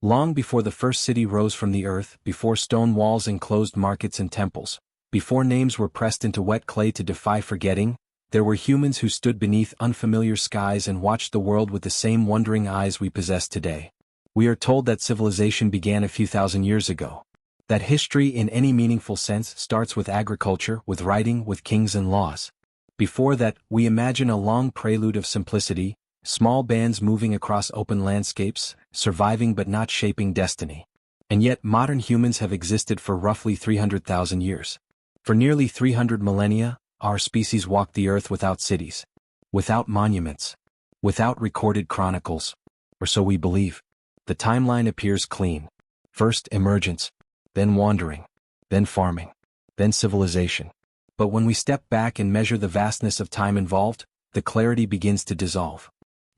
Long before the first city rose from the earth, before stone walls enclosed markets and temples, before names were pressed into wet clay to defy forgetting, there were humans who stood beneath unfamiliar skies and watched the world with the same wondering eyes we possess today. We are told that civilization began a few thousand years ago. That history in any meaningful sense starts with agriculture, with writing, with kings and laws. Before that, we imagine a long prelude of simplicity, small bands moving across open landscapes, surviving but not shaping destiny. And yet modern humans have existed for roughly 300,000 years. For nearly 300 millennia, our species walked the earth without cities, without monuments, without recorded chronicles, or so we believe. The timeline appears clean. First emergence, then wandering, then farming, then civilization. But when we step back and measure the vastness of time involved, the clarity begins to dissolve.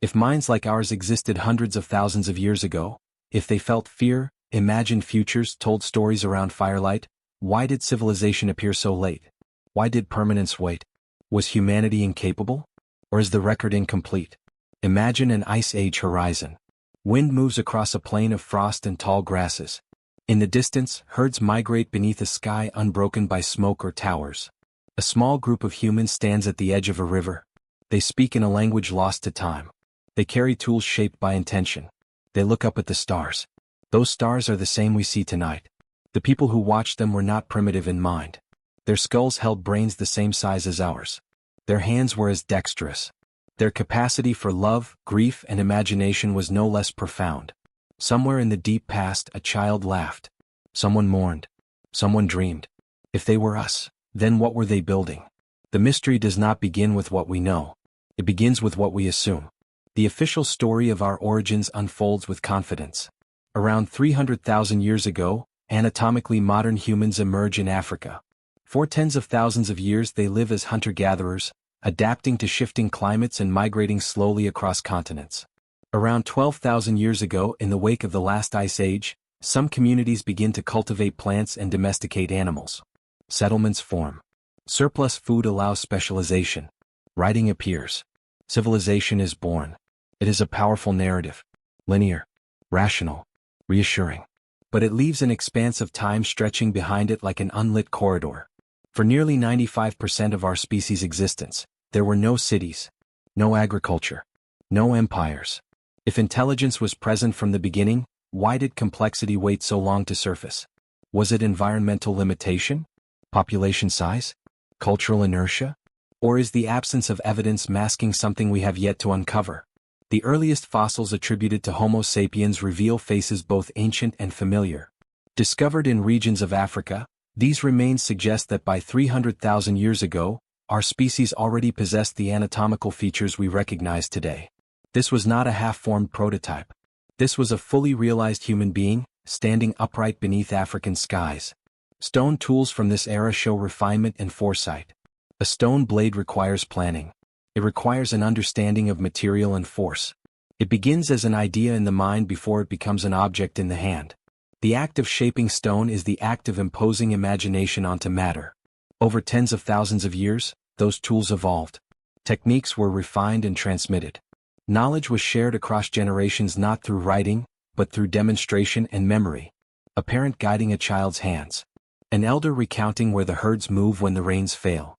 If minds like ours existed hundreds of thousands of years ago, if they felt fear, imagined futures, told stories around firelight, why did civilization appear so late? Why did permanence wait? Was humanity incapable? Or is the record incomplete? Imagine an ice age horizon. Wind moves across a plain of frost and tall grasses. In the distance, herds migrate beneath a sky unbroken by smoke or towers. A small group of humans stands at the edge of a river. They speak in a language lost to time. They carry tools shaped by intention. They look up at the stars. Those stars are the same we see tonight. The people who watched them were not primitive in mind. Their skulls held brains the same size as ours. Their hands were as dexterous. Their capacity for love, grief, and imagination was no less profound. Somewhere in the deep past, a child laughed. Someone mourned. Someone dreamed. If they were us, then what were they building? The mystery does not begin with what we know. It begins with what we assume. The official story of our origins unfolds with confidence. Around 300,000 years ago, anatomically modern humans emerge in Africa. For tens of thousands of years they live as hunter-gatherers, adapting to shifting climates and migrating slowly across continents. Around 12,000 years ago, in the wake of the last ice age, some communities begin to cultivate plants and domesticate animals. Settlements form. Surplus food allows specialization. Writing appears. Civilization is born. It is a powerful narrative. Linear. Rational. Reassuring. But it leaves an expanse of time stretching behind it like an unlit corridor. For nearly 95% of our species' existence, there were no cities, no agriculture, no empires. If intelligence was present from the beginning, why did complexity wait so long to surface? Was it environmental limitation? Population size? Cultural inertia? Or is the absence of evidence masking something we have yet to uncover? The earliest fossils attributed to Homo sapiens reveal faces both ancient and familiar. Discovered in regions of Africa, these remains suggest that by 300,000 years ago, our species already possessed the anatomical features we recognize today. This was not a half-formed prototype. This was a fully realized human being, standing upright beneath African skies. Stone tools from this era show refinement and foresight. A stone blade requires planning. It requires an understanding of material and force. It begins as an idea in the mind before it becomes an object in the hand. The act of shaping stone is the act of imposing imagination onto matter. Over tens of thousands of years, those tools evolved. Techniques were refined and transmitted. Knowledge was shared across generations not through writing, but through demonstration and memory. A parent guiding a child's hands. An elder recounting where the herds move when the rains fail.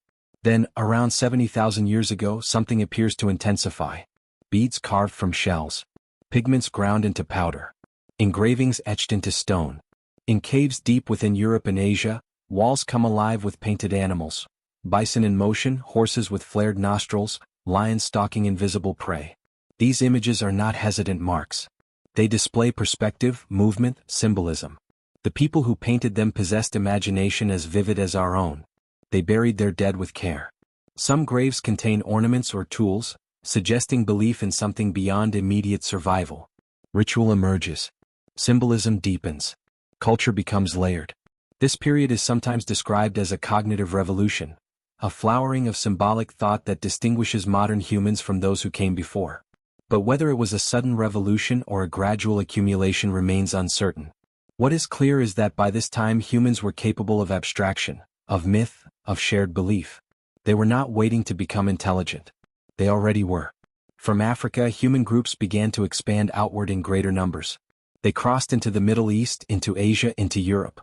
Then, around 70,000 years ago, something appears to intensify. Beads carved from shells. Pigments ground into powder. Engravings etched into stone. In caves deep within Europe and Asia, walls come alive with painted animals. Bison in motion, horses with flared nostrils, lions stalking invisible prey. These images are not hesitant marks. They display perspective, movement, symbolism. The people who painted them possessed imagination as vivid as our own. They buried their dead with care. Some graves contain ornaments or tools, suggesting belief in something beyond immediate survival. Ritual emerges. Symbolism deepens. Culture becomes layered. This period is sometimes described as a cognitive revolution, a flowering of symbolic thought that distinguishes modern humans from those who came before. But whether it was a sudden revolution or a gradual accumulation remains uncertain. What is clear is that by this time humans were capable of abstraction, of myth, of shared belief. They were not waiting to become intelligent. They already were. From Africa, human groups began to expand outward in greater numbers. They crossed into the Middle East, into Asia, into Europe.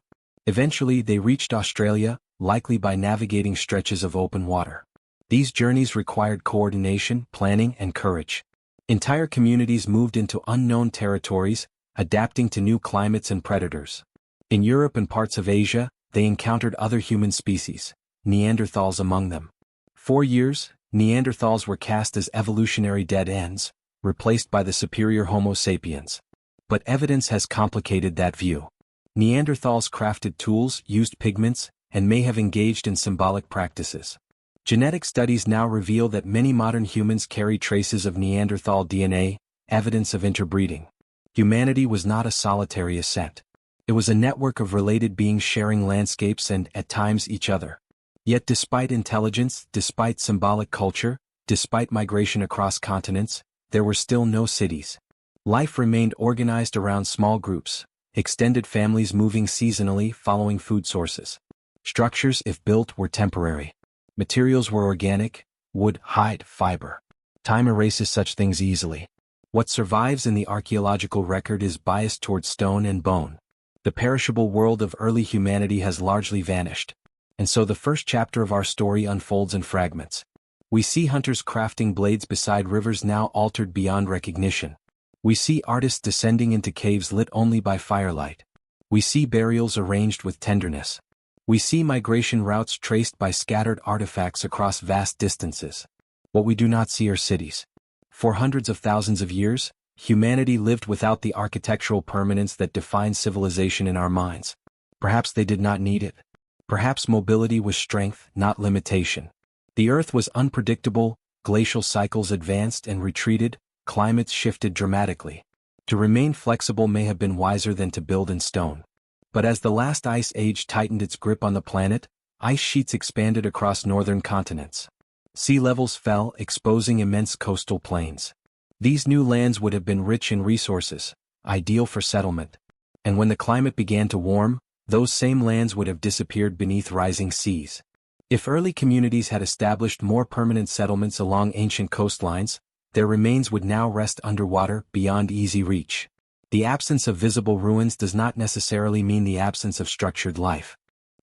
Eventually they reached Australia, likely by navigating stretches of open water. These journeys required coordination, planning, and courage. Entire communities moved into unknown territories, adapting to new climates and predators. In Europe and parts of Asia, they encountered other human species, Neanderthals among them. For years, Neanderthals were cast as evolutionary dead ends, replaced by the superior Homo sapiens. But evidence has complicated that view. Neanderthals crafted tools, used pigments, and may have engaged in symbolic practices. Genetic studies now reveal that many modern humans carry traces of Neanderthal DNA, evidence of interbreeding. Humanity was not a solitary ascent. It was a network of related beings sharing landscapes and, at times, each other. Yet despite intelligence, despite symbolic culture, despite migration across continents, there were still no cities. Life remained organized around small groups, extended families moving seasonally following food sources. Structures, if built, were temporary. Materials were organic: wood, hide, fiber. Time erases such things easily. What survives in the archaeological record is biased toward stone and bone. The perishable world of early humanity has largely vanished. And so the first chapter of our story unfolds in fragments. We see hunters crafting blades beside rivers now altered beyond recognition. We see artists descending into caves lit only by firelight. We see burials arranged with tenderness. We see migration routes traced by scattered artifacts across vast distances. What we do not see are cities. For hundreds of thousands of years, humanity lived without the architectural permanence that defines civilization in our minds. Perhaps they did not need it. Perhaps mobility was strength, not limitation. The Earth was unpredictable, glacial cycles advanced and retreated, climates shifted dramatically. To remain flexible may have been wiser than to build in stone. But as the last ice age tightened its grip on the planet, ice sheets expanded across northern continents. Sea levels fell, exposing immense coastal plains. These new lands would have been rich in resources, ideal for settlement. And when the climate began to warm, those same lands would have disappeared beneath rising seas. If early communities had established more permanent settlements along ancient coastlines, their remains would now rest underwater, beyond easy reach. The absence of visible ruins does not necessarily mean the absence of structured life.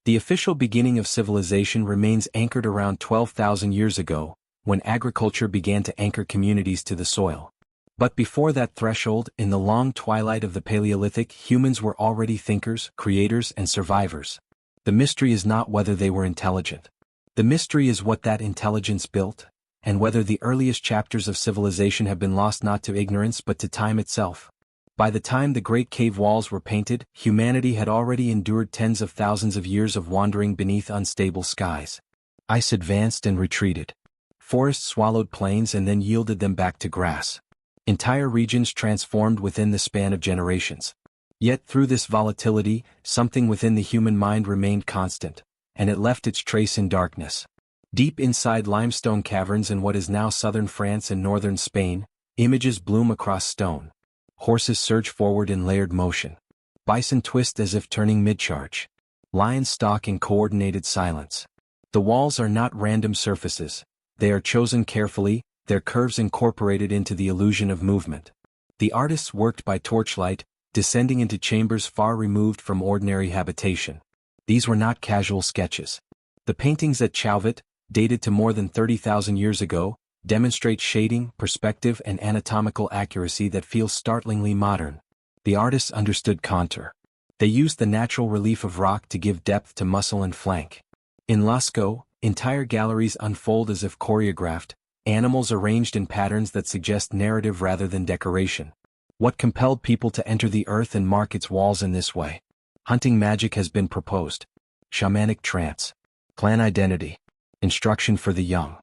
The official beginning of civilization remains anchored around 12,000 years ago, when agriculture began to anchor communities to the soil. But before that threshold, in the long twilight of the Paleolithic, humans were already thinkers, creators, and survivors. The mystery is not whether they were intelligent. The mystery is what that intelligence built, and whether the earliest chapters of civilization have been lost not to ignorance but to time itself. By the time the great cave walls were painted, humanity had already endured tens of thousands of years of wandering beneath unstable skies. Ice advanced and retreated. Forests swallowed plains and then yielded them back to grass. Entire regions transformed within the span of generations. Yet through this volatility, something within the human mind remained constant, and it left its trace in darkness. Deep inside limestone caverns in what is now southern France and northern Spain, images bloom across stone. Horses surge forward in layered motion. Bison twist as if turning mid-charge. Lions stalk in coordinated silence. The walls are not random surfaces. They are chosen carefully, their curves incorporated into the illusion of movement. The artists worked by torchlight, descending into chambers far removed from ordinary habitation. These were not casual sketches. The paintings at Chauvet, dated to more than 30,000 years ago, demonstrate shading, perspective, and anatomical accuracy that feels startlingly modern. The artists understood contour. They used the natural relief of rock to give depth to muscle and flank. In Lascaux, entire galleries unfold as if choreographed, animals arranged in patterns that suggest narrative rather than decoration. What compelled people to enter the earth and mark its walls in this way? Hunting magic has been proposed. Shamanic trance. Clan identity. Instruction for the young.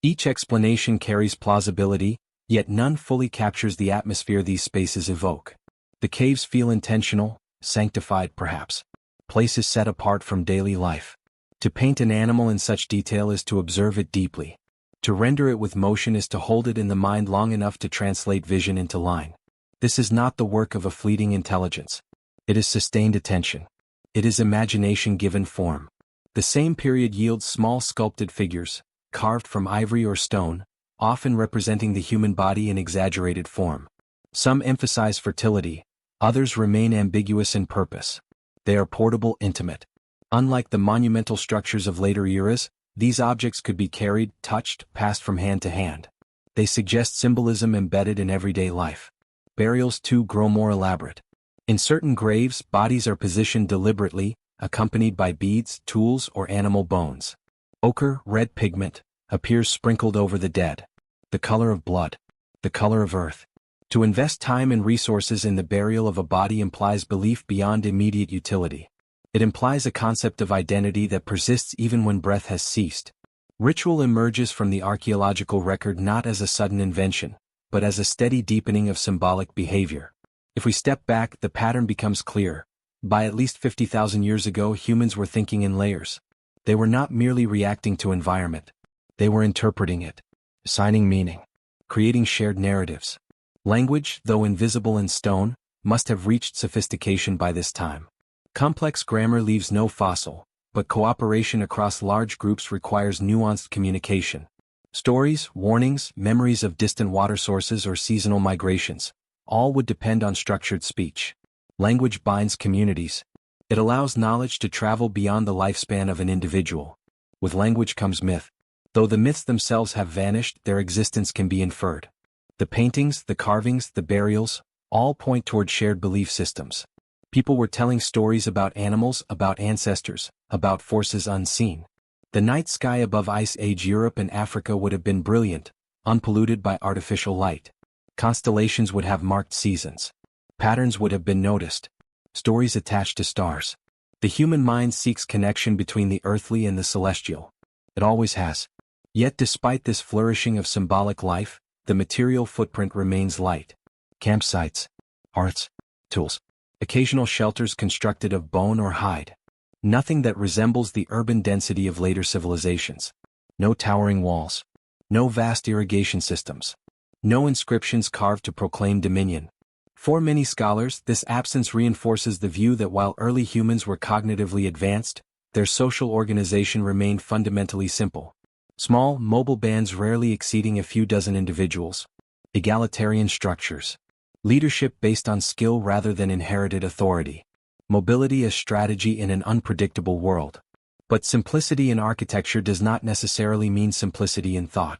Each explanation carries plausibility, yet none fully captures the atmosphere these spaces evoke. The caves feel intentional, sanctified perhaps. Places set apart from daily life. To paint an animal in such detail is to observe it deeply. To render it with motion is to hold it in the mind long enough to translate vision into line. This is not the work of a fleeting intelligence. It is sustained attention. It is imagination given form. The same period yields small sculpted figures, carved from ivory or stone, often representing the human body in exaggerated form. Some emphasize fertility, Others remain ambiguous in purpose. They are portable, intimate. Unlike the monumental structures of later eras, these objects could be carried, touched, passed from hand to hand. They suggest symbolism embedded in everyday life. Burials too grow more elaborate. In certain graves, bodies are positioned deliberately, accompanied by beads, tools, or animal bones. Ochre, red pigment, appears sprinkled over the dead. The color of blood. The color of earth. To invest time and resources in the burial of a body implies belief beyond immediate utility. It implies a concept of identity that persists even when breath has ceased. Ritual emerges from the archaeological record not as a sudden invention, but as a steady deepening of symbolic behavior. If we step back, the pattern becomes clear. By at least 50,000 years ago, humans were thinking in layers. They were not merely reacting to environment. They were interpreting it, assigning meaning, creating shared narratives. Language, though invisible in stone, must have reached sophistication by this time. Complex grammar leaves no fossil, but cooperation across large groups requires nuanced communication. Stories, warnings, memories of distant water sources or seasonal migrations, all would depend on structured speech. Language binds communities. It allows knowledge to travel beyond the lifespan of an individual. With language comes myth. Though the myths themselves have vanished, their existence can be inferred. The paintings, the carvings, the burials, all point toward shared belief systems. People were telling stories about animals, about ancestors, about forces unseen. The night sky above Ice Age Europe and Africa would have been brilliant, unpolluted by artificial light. Constellations would have marked seasons. Patterns would have been noticed. Stories attached to stars. The human mind seeks connection between the earthly and the celestial. It always has. Yet despite this flourishing of symbolic life, the material footprint remains light. Campsites, hearths, tools. Occasional shelters constructed of bone or hide. Nothing that resembles the urban density of later civilizations. No towering walls. No vast irrigation systems. No inscriptions carved to proclaim dominion. For many scholars, this absence reinforces the view that while early humans were cognitively advanced, their social organization remained fundamentally simple. Small, mobile bands rarely exceeding a few dozen individuals. Egalitarian structures. Leadership based on skill rather than inherited authority. Mobility as strategy in an unpredictable world. But simplicity in architecture does not necessarily mean simplicity in thought.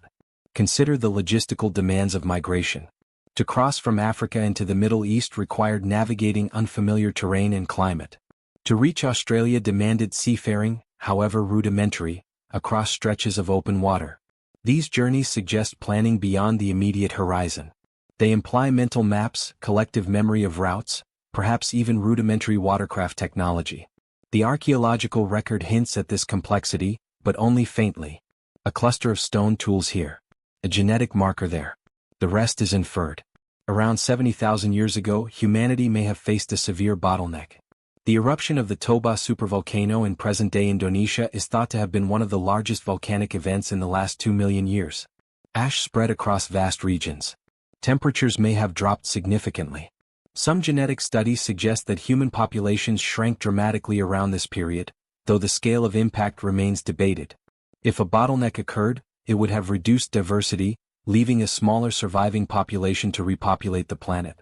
Consider the logistical demands of migration. To cross from Africa into the Middle East required navigating unfamiliar terrain and climate. To reach Australia demanded seafaring, however rudimentary, across stretches of open water. These journeys suggest planning beyond the immediate horizon. They imply mental maps, collective memory of routes, perhaps even rudimentary watercraft technology. The archaeological record hints at this complexity, but only faintly. A cluster of stone tools here. A genetic marker there. The rest is inferred. Around 70,000 years ago, humanity may have faced a severe bottleneck. The eruption of the Toba supervolcano in present-day Indonesia is thought to have been one of the largest volcanic events in the last 2 million years. Ash spread across vast regions. Temperatures may have dropped significantly. Some genetic studies suggest that human populations shrank dramatically around this period, though the scale of impact remains debated. If a bottleneck occurred, it would have reduced diversity, leaving a smaller surviving population to repopulate the planet.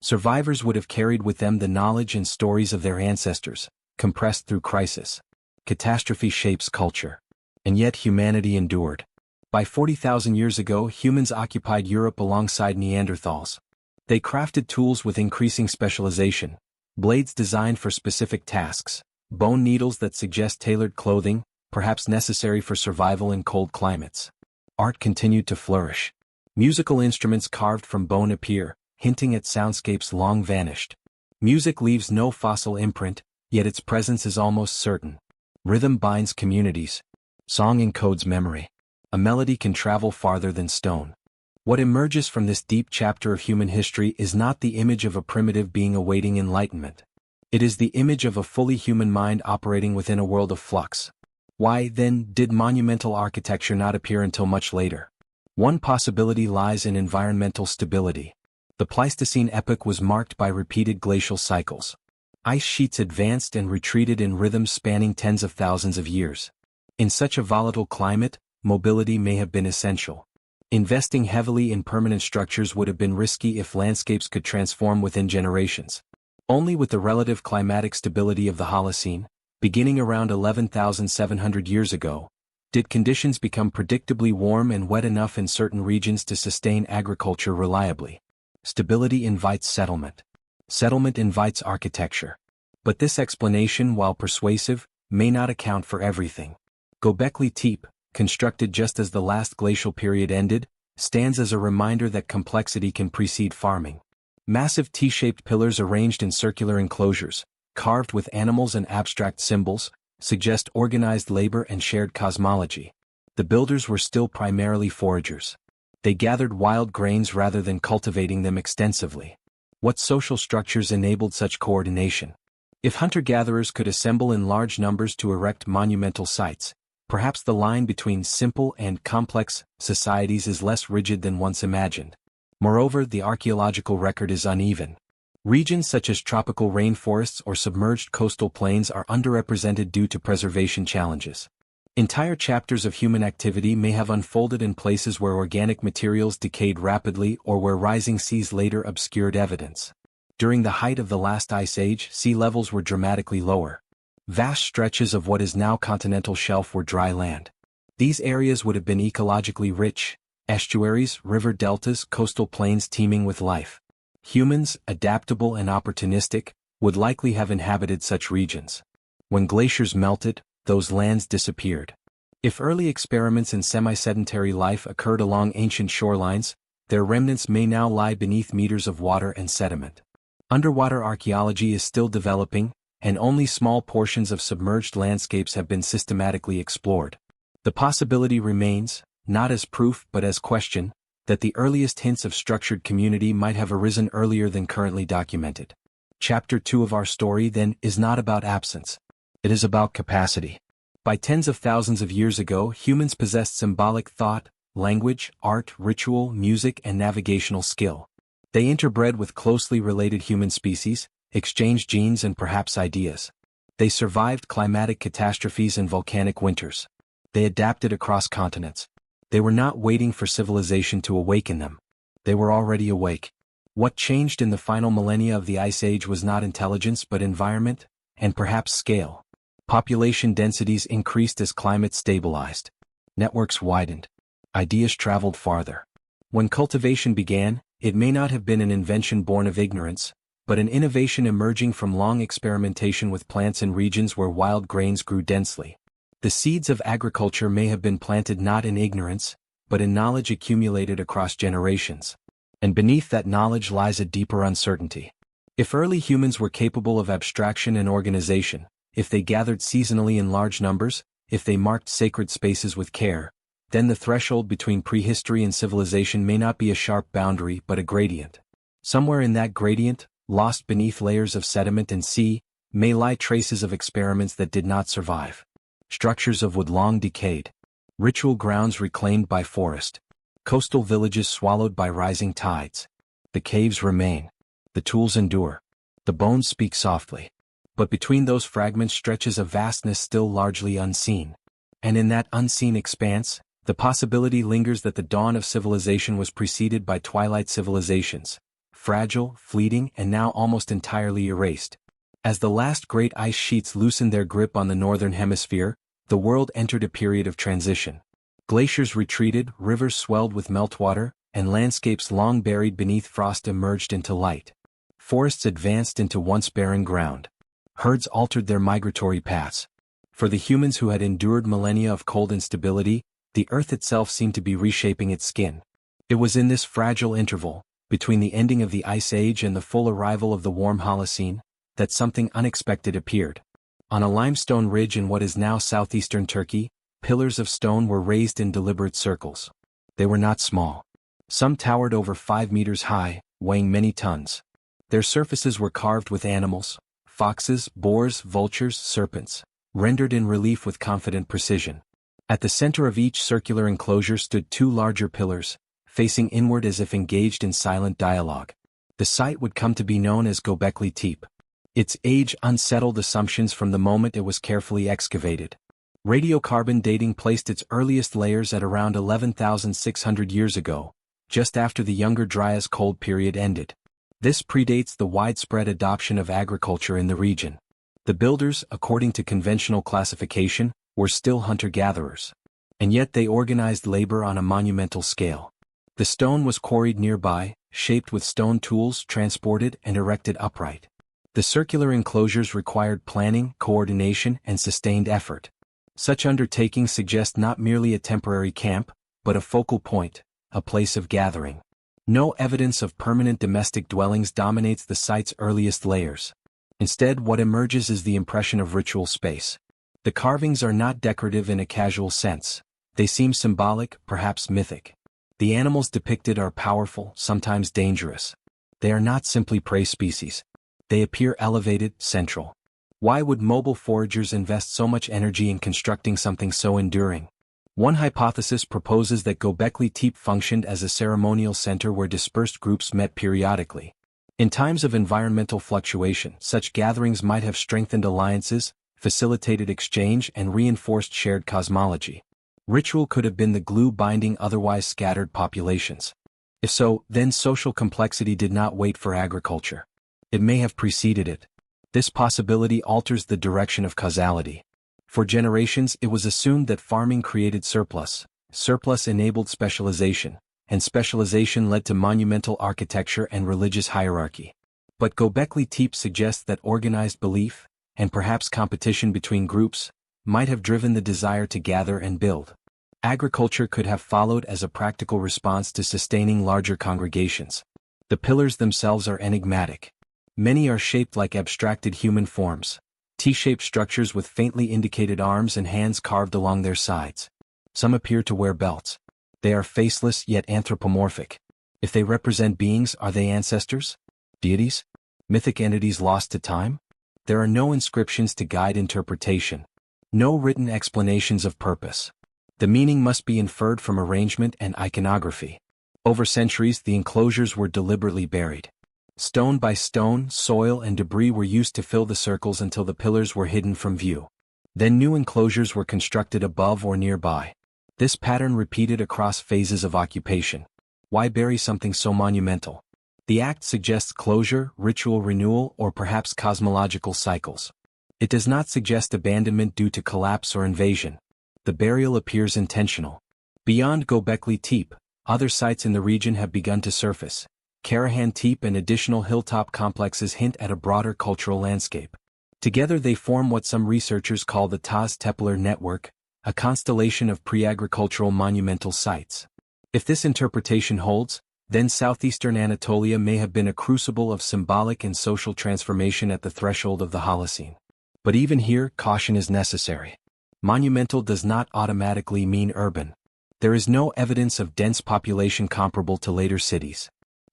Survivors would have carried with them the knowledge and stories of their ancestors, compressed through crisis. Catastrophe shapes culture. And yet humanity endured. By 40,000 years ago, humans occupied Europe alongside Neanderthals. They crafted tools with increasing specialization, blades designed for specific tasks, bone needles that suggest tailored clothing, perhaps necessary for survival in cold climates. Art continued to flourish. Musical instruments carved from bone appear, hinting at soundscapes long vanished. Music leaves no fossil imprint, yet its presence is almost certain. Rhythm binds communities. Song encodes memory. A melody can travel farther than stone. What emerges from this deep chapter of human history is not the image of a primitive being awaiting enlightenment. It is the image of a fully human mind operating within a world of flux. Why, then, did monumental architecture not appear until much later? One possibility lies in environmental stability. The Pleistocene epoch was marked by repeated glacial cycles. Ice sheets advanced and retreated in rhythms spanning tens of thousands of years. In such a volatile climate, mobility may have been essential. Investing heavily in permanent structures would have been risky if landscapes could transform within generations. Only with the relative climatic stability of the Holocene, beginning around 11,700 years ago, did conditions become predictably warm and wet enough in certain regions to sustain agriculture reliably. Stability invites settlement. Settlement invites architecture. But this explanation, while persuasive, may not account for everything. Göbekli Tepe, constructed just as the last glacial period ended, stands as a reminder that complexity can precede farming. Massive T-shaped pillars arranged in circular enclosures, carved with animals and abstract symbols, suggest organized labor and shared cosmology. The builders were still primarily foragers. They gathered wild grains rather than cultivating them extensively. What social structures enabled such coordination? If hunter-gatherers could assemble in large numbers to erect monumental sites, perhaps the line between simple and complex societies is less rigid than once imagined. Moreover, the archaeological record is uneven. Regions such as tropical rainforests or submerged coastal plains are underrepresented due to preservation challenges. Entire chapters of human activity may have unfolded in places where organic materials decayed rapidly or where rising seas later obscured evidence. During the height of the last ice age, sea levels were dramatically lower. Vast stretches of what is now continental shelf were dry land. These areas would have been ecologically rich: estuaries, river deltas, coastal plains teeming with life. Humans, adaptable and opportunistic, would likely have inhabited such regions. When glaciers melted, those lands disappeared. If early experiments in semi-sedentary life occurred along ancient shorelines, their remnants may now lie beneath meters of water and sediment. Underwater archaeology is still developing, and only small portions of submerged landscapes have been systematically explored. The possibility remains, not as proof but as question, that the earliest hints of structured community might have arisen earlier than currently documented. Chapter 2 of our story, then, is not about absence. It is about capacity. By tens of thousands of years ago, humans possessed symbolic thought, language, art, ritual, music, and navigational skill. They interbred with closely related human species, exchanged genes and perhaps ideas. They survived climatic catastrophes and volcanic winters. They adapted across continents. They were not waiting for civilization to awaken them. They were already awake. What changed in the final millennia of the Ice Age was not intelligence but environment, and perhaps scale. Population densities increased as climate stabilized. Networks widened. Ideas traveled farther. When cultivation began, it may not have been an invention born of ignorance, but an innovation emerging from long experimentation with plants in regions where wild grains grew densely. The seeds of agriculture may have been planted not in ignorance, but in knowledge accumulated across generations. And beneath that knowledge lies a deeper uncertainty. If early humans were capable of abstraction and organization, if they gathered seasonally in large numbers, if they marked sacred spaces with care, then the threshold between prehistory and civilization may not be a sharp boundary but a gradient. Somewhere in that gradient, lost beneath layers of sediment and sea, may lie traces of experiments that did not survive. Structures of wood long decayed. Ritual grounds reclaimed by forest. Coastal villages swallowed by rising tides. The caves remain. The tools endure. The bones speak softly. But between those fragments stretches a vastness still largely unseen. And in that unseen expanse, the possibility lingers that the dawn of civilization was preceded by twilight civilizations, fragile, fleeting, and now almost entirely erased. As the last great ice sheets loosened their grip on the northern hemisphere, the world entered a period of transition. Glaciers retreated, rivers swelled with meltwater, and landscapes long buried beneath frost emerged into light. Forests advanced into once barren ground. Herds altered their migratory paths. For the humans who had endured millennia of cold instability, the earth itself seemed to be reshaping its skin. It was in this fragile interval, between the ending of the Ice Age and the full arrival of the warm Holocene, that something unexpected appeared. On a limestone ridge in what is now southeastern Turkey, pillars of stone were raised in deliberate circles. They were not small. Some towered over 5 meters high, weighing many tons. Their surfaces were carved with animals, foxes, boars, vultures, serpents, rendered in relief with confident precision. At the center of each circular enclosure stood 2 larger pillars, facing inward as if engaged in silent dialogue. The site would come to be known as Göbekli Tepe. Its age unsettled assumptions from the moment it was carefully excavated. Radiocarbon dating placed its earliest layers at around 11,600 years ago, just after the Younger Dryas cold period ended. This predates the widespread adoption of agriculture in the region. The builders, according to conventional classification, were still hunter-gatherers. And yet they organized labor on a monumental scale. The stone was quarried nearby, shaped with stone tools, transported and erected upright. The circular enclosures required planning, coordination, and sustained effort. Such undertakings suggest not merely a temporary camp, but a focal point, a place of gathering. No evidence of permanent domestic dwellings dominates the site's earliest layers. Instead, what emerges is the impression of ritual space. The carvings are not decorative in a casual sense. They seem symbolic, perhaps mythic. The animals depicted are powerful, sometimes dangerous. They are not simply prey species. They appear elevated, central. Why would mobile foragers invest so much energy in constructing something so enduring? One hypothesis proposes that Göbekli Tepe functioned as a ceremonial center where dispersed groups met periodically. In times of environmental fluctuation, such gatherings might have strengthened alliances, facilitated exchange, and reinforced shared cosmology. Ritual could have been the glue binding otherwise scattered populations. If so, then social complexity did not wait for agriculture. It may have preceded it. This possibility alters the direction of causality. For generations, it was assumed that farming created surplus. Surplus enabled specialization, and specialization led to monumental architecture and religious hierarchy. But Göbekli Tepe suggests that organized belief, and perhaps competition between groups, might have driven the desire to gather and build. Agriculture could have followed as a practical response to sustaining larger congregations. The pillars themselves are enigmatic. Many are shaped like abstracted human forms, T-shaped structures with faintly indicated arms and hands carved along their sides. Some appear to wear belts. They are faceless yet anthropomorphic. If they represent beings, are they ancestors? Deities? Mythic entities lost to time? There are no inscriptions to guide interpretation. No written explanations of purpose. The meaning must be inferred from arrangement and iconography. Over centuries, the enclosures were deliberately buried. Stone by stone, soil and debris were used to fill the circles until the pillars were hidden from view. Then new enclosures were constructed above or nearby. This pattern repeated across phases of occupation. Why bury something so monumental? The act suggests closure, ritual renewal, or perhaps cosmological cycles. It does not suggest abandonment due to collapse or invasion. The burial appears intentional. Beyond Göbekli Tepe, other sites in the region have begun to surface. Karahan Tepe and additional hilltop complexes hint at a broader cultural landscape. Together they form what some researchers call the Taz Tepeler network, a constellation of pre-agricultural monumental sites. If this interpretation holds, then southeastern Anatolia may have been a crucible of symbolic and social transformation at the threshold of the Holocene. But even here, caution is necessary. Monumental does not automatically mean urban. There is no evidence of dense population comparable to later cities.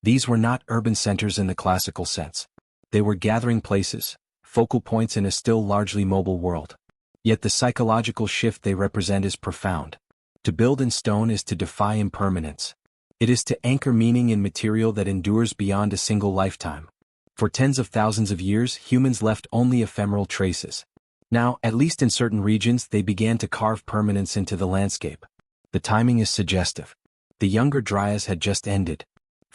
These were not urban centers in the classical sense. They were gathering places, focal points in a still largely mobile world. Yet the psychological shift they represent is profound. To build in stone is to defy impermanence. It is to anchor meaning in material that endures beyond a single lifetime. For tens of thousands of years, humans left only ephemeral traces. Now, at least in certain regions, they began to carve permanence into the landscape. The timing is suggestive. The Younger Dryas had just ended.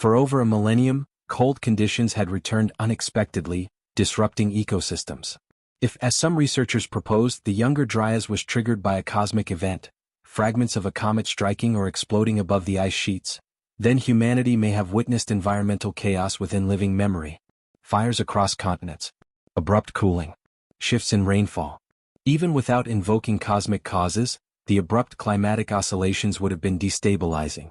For over a millennium, cold conditions had returned unexpectedly, disrupting ecosystems. If, as some researchers proposed, the Younger Dryas was triggered by a cosmic event, fragments of a comet striking or exploding above the ice sheets, then humanity may have witnessed environmental chaos within living memory. Fires across continents. Abrupt cooling. Shifts in rainfall. Even without invoking cosmic causes, the abrupt climatic oscillations would have been destabilizing.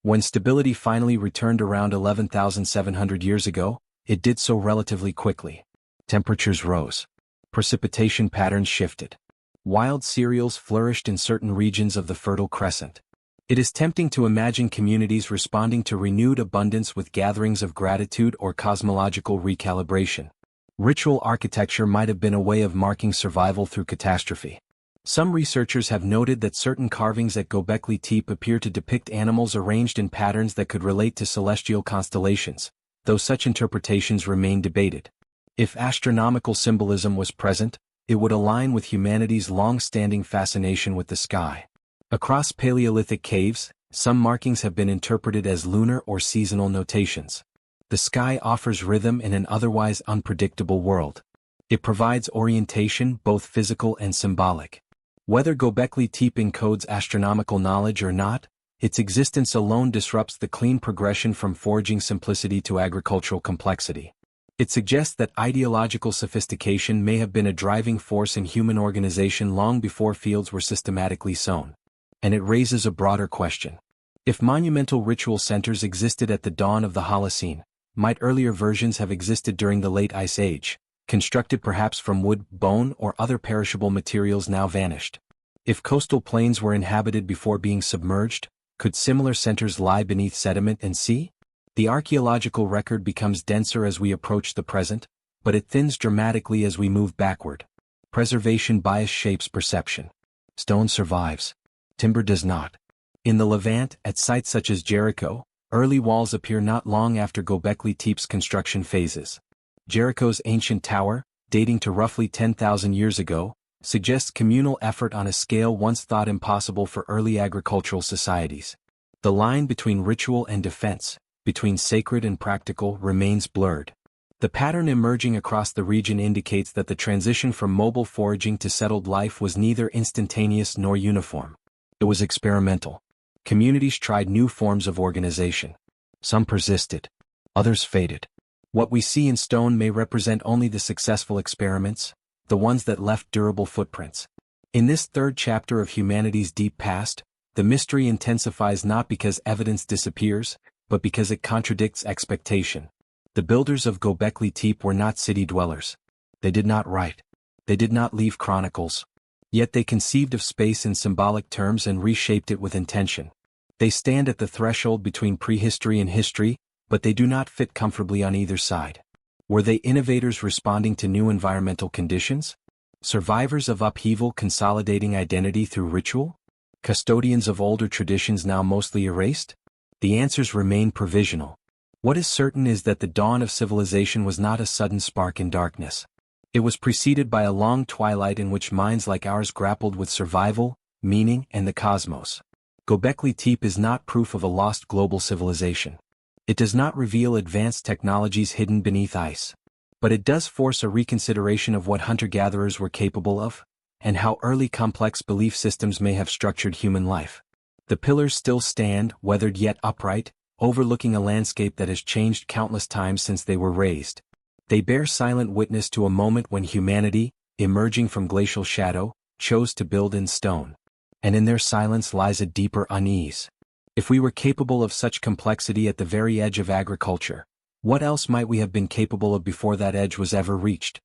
When stability finally returned around 11,700 years ago, it did so relatively quickly. Temperatures rose. Precipitation patterns shifted. Wild cereals flourished in certain regions of the Fertile Crescent. It is tempting to imagine communities responding to renewed abundance with gatherings of gratitude or cosmological recalibration. Ritual architecture might have been a way of marking survival through catastrophe. Some researchers have noted that certain carvings at Göbekli Tepe appear to depict animals arranged in patterns that could relate to celestial constellations, though such interpretations remain debated. If astronomical symbolism was present, it would align with humanity's long-standing fascination with the sky. Across Paleolithic caves, some markings have been interpreted as lunar or seasonal notations. The sky offers rhythm in an otherwise unpredictable world. It provides orientation, both physical and symbolic. Whether Göbekli Tepe encodes astronomical knowledge or not, its existence alone disrupts the clean progression from foraging simplicity to agricultural complexity. It suggests that ideological sophistication may have been a driving force in human organization long before fields were systematically sown. And it raises a broader question. If monumental ritual centers existed at the dawn of the Holocene, might earlier versions have existed during the late Ice Age, constructed perhaps from wood, bone, or other perishable materials now vanished? If coastal plains were inhabited before being submerged, could similar centers lie beneath sediment and sea? The archaeological record becomes denser as we approach the present, but it thins dramatically as we move backward. Preservation bias shapes perception. Stone survives. Timber does not. In the Levant, at sites such as Jericho, early walls appear not long after Göbekli Tepe's construction phases. Jericho's ancient tower, dating to roughly 10,000 years ago, suggests communal effort on a scale once thought impossible for early agricultural societies. The line between ritual and defense, between sacred and practical, remains blurred. The pattern emerging across the region indicates that the transition from mobile foraging to settled life was neither instantaneous nor uniform. It was experimental. Communities tried new forms of organization. Some persisted. Others faded. What we see in stone may represent only the successful experiments, the ones that left durable footprints. In this third chapter of humanity's deep past, the mystery intensifies not because evidence disappears, but because it contradicts expectation. The builders of Göbekli Tepe were not city dwellers. They did not write. They did not leave chronicles. Yet they conceived of space in symbolic terms and reshaped it with intention. They stand at the threshold between prehistory and history, but they do not fit comfortably on either side. Were they innovators responding to new environmental conditions? Survivors of upheaval consolidating identity through ritual? Custodians of older traditions now mostly erased? The answers remain provisional. What is certain is that the dawn of civilization was not a sudden spark in darkness. It was preceded by a long twilight in which minds like ours grappled with survival, meaning, and the cosmos. Göbekli Tepe is not proof of a lost global civilization. It does not reveal advanced technologies hidden beneath ice. But it does force a reconsideration of what hunter-gatherers were capable of, and how early complex belief systems may have structured human life. The pillars still stand, weathered yet upright, overlooking a landscape that has changed countless times since they were raised. They bear silent witness to a moment when humanity, emerging from glacial shadow, chose to build in stone. And in their silence lies a deeper unease. If we were capable of such complexity at the very edge of agriculture, what else might we have been capable of before that edge was ever reached?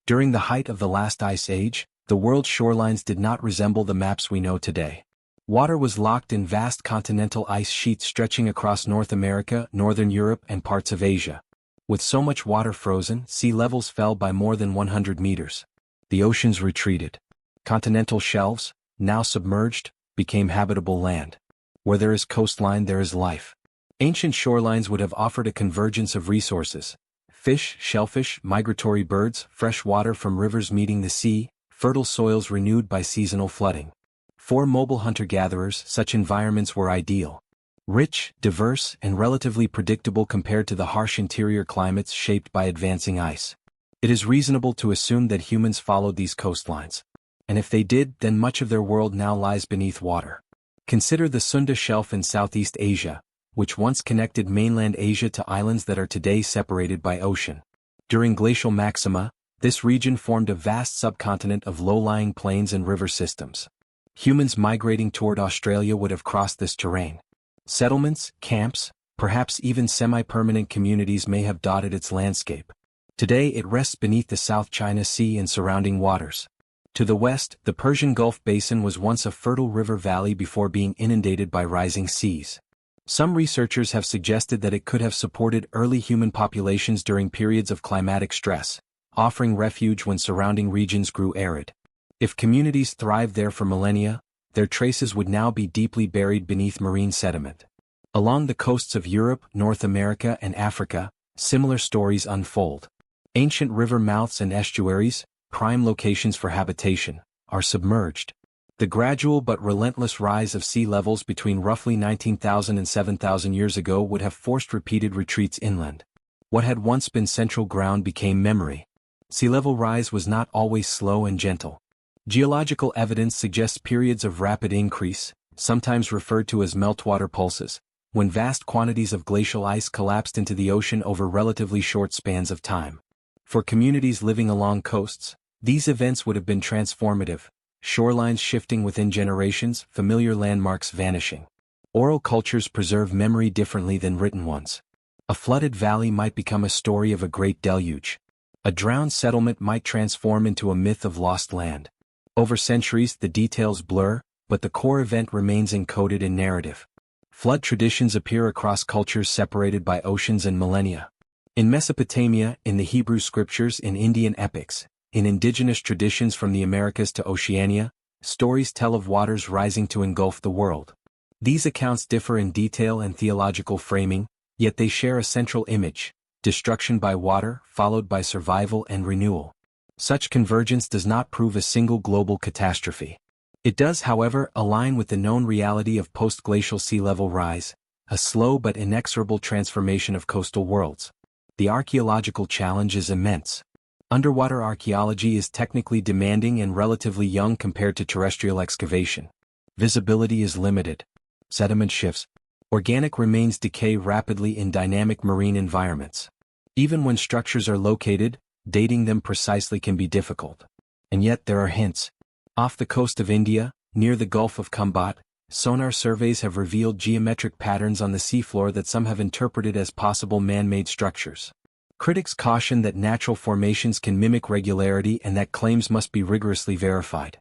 During the height of the last ice age, the world's shorelines did not resemble the maps we know today. Water was locked in vast continental ice sheets stretching across North America, Northern Europe, and parts of Asia. With so much water frozen, sea levels fell by more than 100 meters. The oceans retreated. Continental shelves, now submerged, became habitable land. Where there is coastline, there is life. Ancient shorelines would have offered a convergence of resources. Fish, shellfish, migratory birds, fresh water from rivers meeting the sea, fertile soils renewed by seasonal flooding. For mobile hunter-gatherers, such environments were ideal. Rich, diverse, and relatively predictable compared to the harsh interior climates shaped by advancing ice. It is reasonable to assume that humans followed these coastlines. And if they did, then much of their world now lies beneath water. Consider the Sunda Shelf in Southeast Asia, which once connected mainland Asia to islands that are today separated by ocean. During glacial maxima, this region formed a vast subcontinent of low-lying plains and river systems. Humans migrating toward Australia would have crossed this terrain. Settlements, camps, perhaps even semi-permanent communities may have dotted its landscape. Today it rests beneath the South China Sea and surrounding waters. To the west, the Persian Gulf Basin was once a fertile river valley before being inundated by rising seas. Some researchers have suggested that it could have supported early human populations during periods of climatic stress, offering refuge when surrounding regions grew arid. If communities thrived there for millennia, their traces would now be deeply buried beneath marine sediment. Along the coasts of Europe, North America, and Africa, similar stories unfold. Ancient river mouths and estuaries, prime locations for habitation, are submerged. The gradual but relentless rise of sea levels between roughly 19,000 and 7,000 years ago would have forced repeated retreats inland. What had once been central ground became memory. Sea level rise was not always slow and gentle. Geological evidence suggests periods of rapid increase, sometimes referred to as meltwater pulses, when vast quantities of glacial ice collapsed into the ocean over relatively short spans of time. For communities living along coasts, these events would have been transformative, shorelines shifting within generations, familiar landmarks vanishing. Oral cultures preserve memory differently than written ones. A flooded valley might become a story of a great deluge. A drowned settlement might transform into a myth of lost land. Over centuries, the details blur, but the core event remains encoded in narrative. Flood traditions appear across cultures separated by oceans and millennia. In Mesopotamia, in the Hebrew scriptures, in Indian epics, in indigenous traditions from the Americas to Oceania, stories tell of waters rising to engulf the world. These accounts differ in detail and theological framing, yet they share a central image: destruction by water, followed by survival and renewal. Such convergence does not prove a single global catastrophe. It does, however, align with the known reality of post-glacial sea level rise, a slow but inexorable transformation of coastal worlds. The archaeological challenge is immense. Underwater archaeology is technically demanding and relatively young compared to terrestrial excavation. Visibility is limited. Sediment shifts. Organic remains decay rapidly in dynamic marine environments. Even when structures are located, dating them precisely can be difficult. And yet there are hints. Off the coast of India, near the Gulf of Khambhat, sonar surveys have revealed geometric patterns on the seafloor that some have interpreted as possible man-made structures. Critics caution that natural formations can mimic regularity and that claims must be rigorously verified.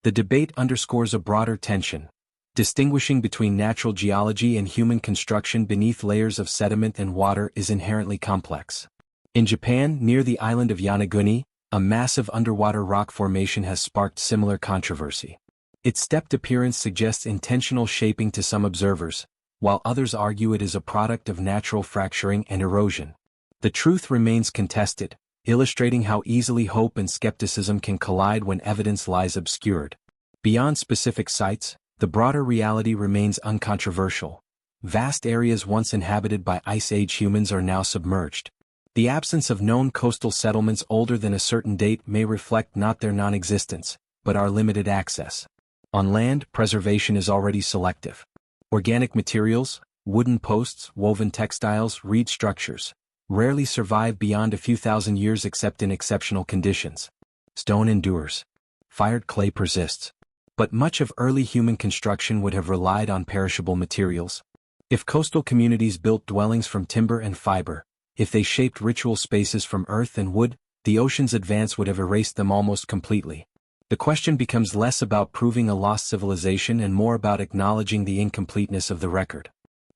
The debate underscores a broader tension. Distinguishing between natural geology and human construction beneath layers of sediment and water is inherently complex. In Japan, near the island of Yonaguni, a massive underwater rock formation has sparked similar controversy. Its stepped appearance suggests intentional shaping to some observers, while others argue it is a product of natural fracturing and erosion. The truth remains contested, illustrating how easily hope and skepticism can collide when evidence lies obscured. Beyond specific sites, the broader reality remains uncontroversial. Vast areas once inhabited by Ice Age humans are now submerged. The absence of known coastal settlements older than a certain date may reflect not their non-existence, but our limited access. On land, preservation is already selective. Organic materials, wooden posts, woven textiles, reed structures, rarely survive beyond a few thousand years except in exceptional conditions. Stone endures. Fired clay persists. But much of early human construction would have relied on perishable materials. If coastal communities built dwellings from timber and fiber, if they shaped ritual spaces from earth and wood, the ocean's advance would have erased them almost completely. The question becomes less about proving a lost civilization and more about acknowledging the incompleteness of the record.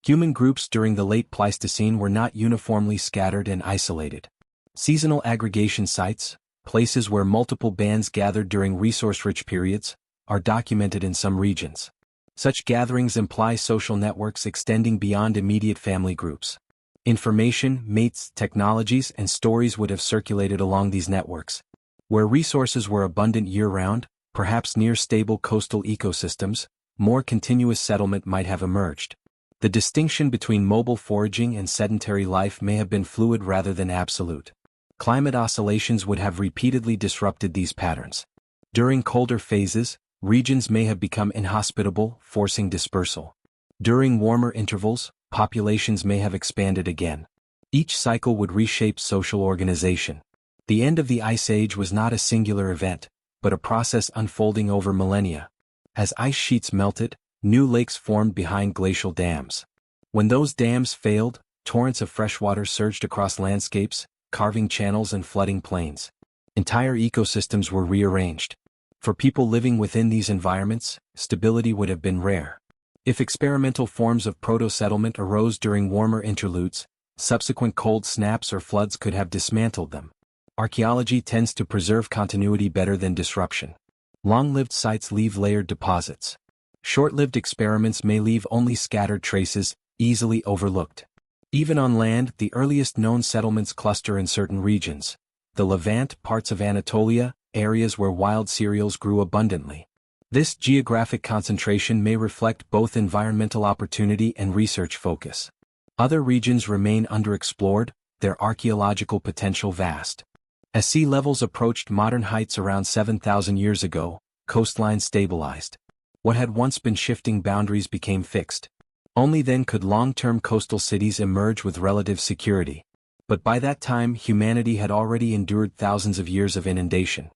Human groups during the late Pleistocene were not uniformly scattered and isolated. Seasonal aggregation sites, places where multiple bands gathered during resource-rich periods, are documented in some regions. Such gatherings imply social networks extending beyond immediate family groups. Information, mates, technologies, and stories would have circulated along these networks. Where resources were abundant year-round, perhaps near stable coastal ecosystems, more continuous settlement might have emerged. The distinction between mobile foraging and sedentary life may have been fluid rather than absolute. Climate oscillations would have repeatedly disrupted these patterns. During colder phases, regions may have become inhospitable, forcing dispersal. During warmer intervals, populations may have expanded again. Each cycle would reshape social organization. The end of the Ice Age was not a singular event, but a process unfolding over millennia. As ice sheets melted, new lakes formed behind glacial dams. When those dams failed, torrents of freshwater surged across landscapes, carving channels and flooding plains. Entire ecosystems were rearranged. For people living within these environments, stability would have been rare. If experimental forms of proto-settlement arose during warmer interludes, subsequent cold snaps or floods could have dismantled them. Archaeology tends to preserve continuity better than disruption. Long-lived sites leave layered deposits. Short-lived experiments may leave only scattered traces, easily overlooked. Even on land, the earliest known settlements cluster in certain regions. The Levant, parts of Anatolia, areas where wild cereals grew abundantly. This geographic concentration may reflect both environmental opportunity and research focus. Other regions remain underexplored, their archaeological potential vast. As sea levels approached modern heights around 7,000 years ago, coastlines stabilized. What had once been shifting boundaries became fixed. Only then could long-term coastal cities emerge with relative security. But by that time humanity had already endured thousands of years of inundation.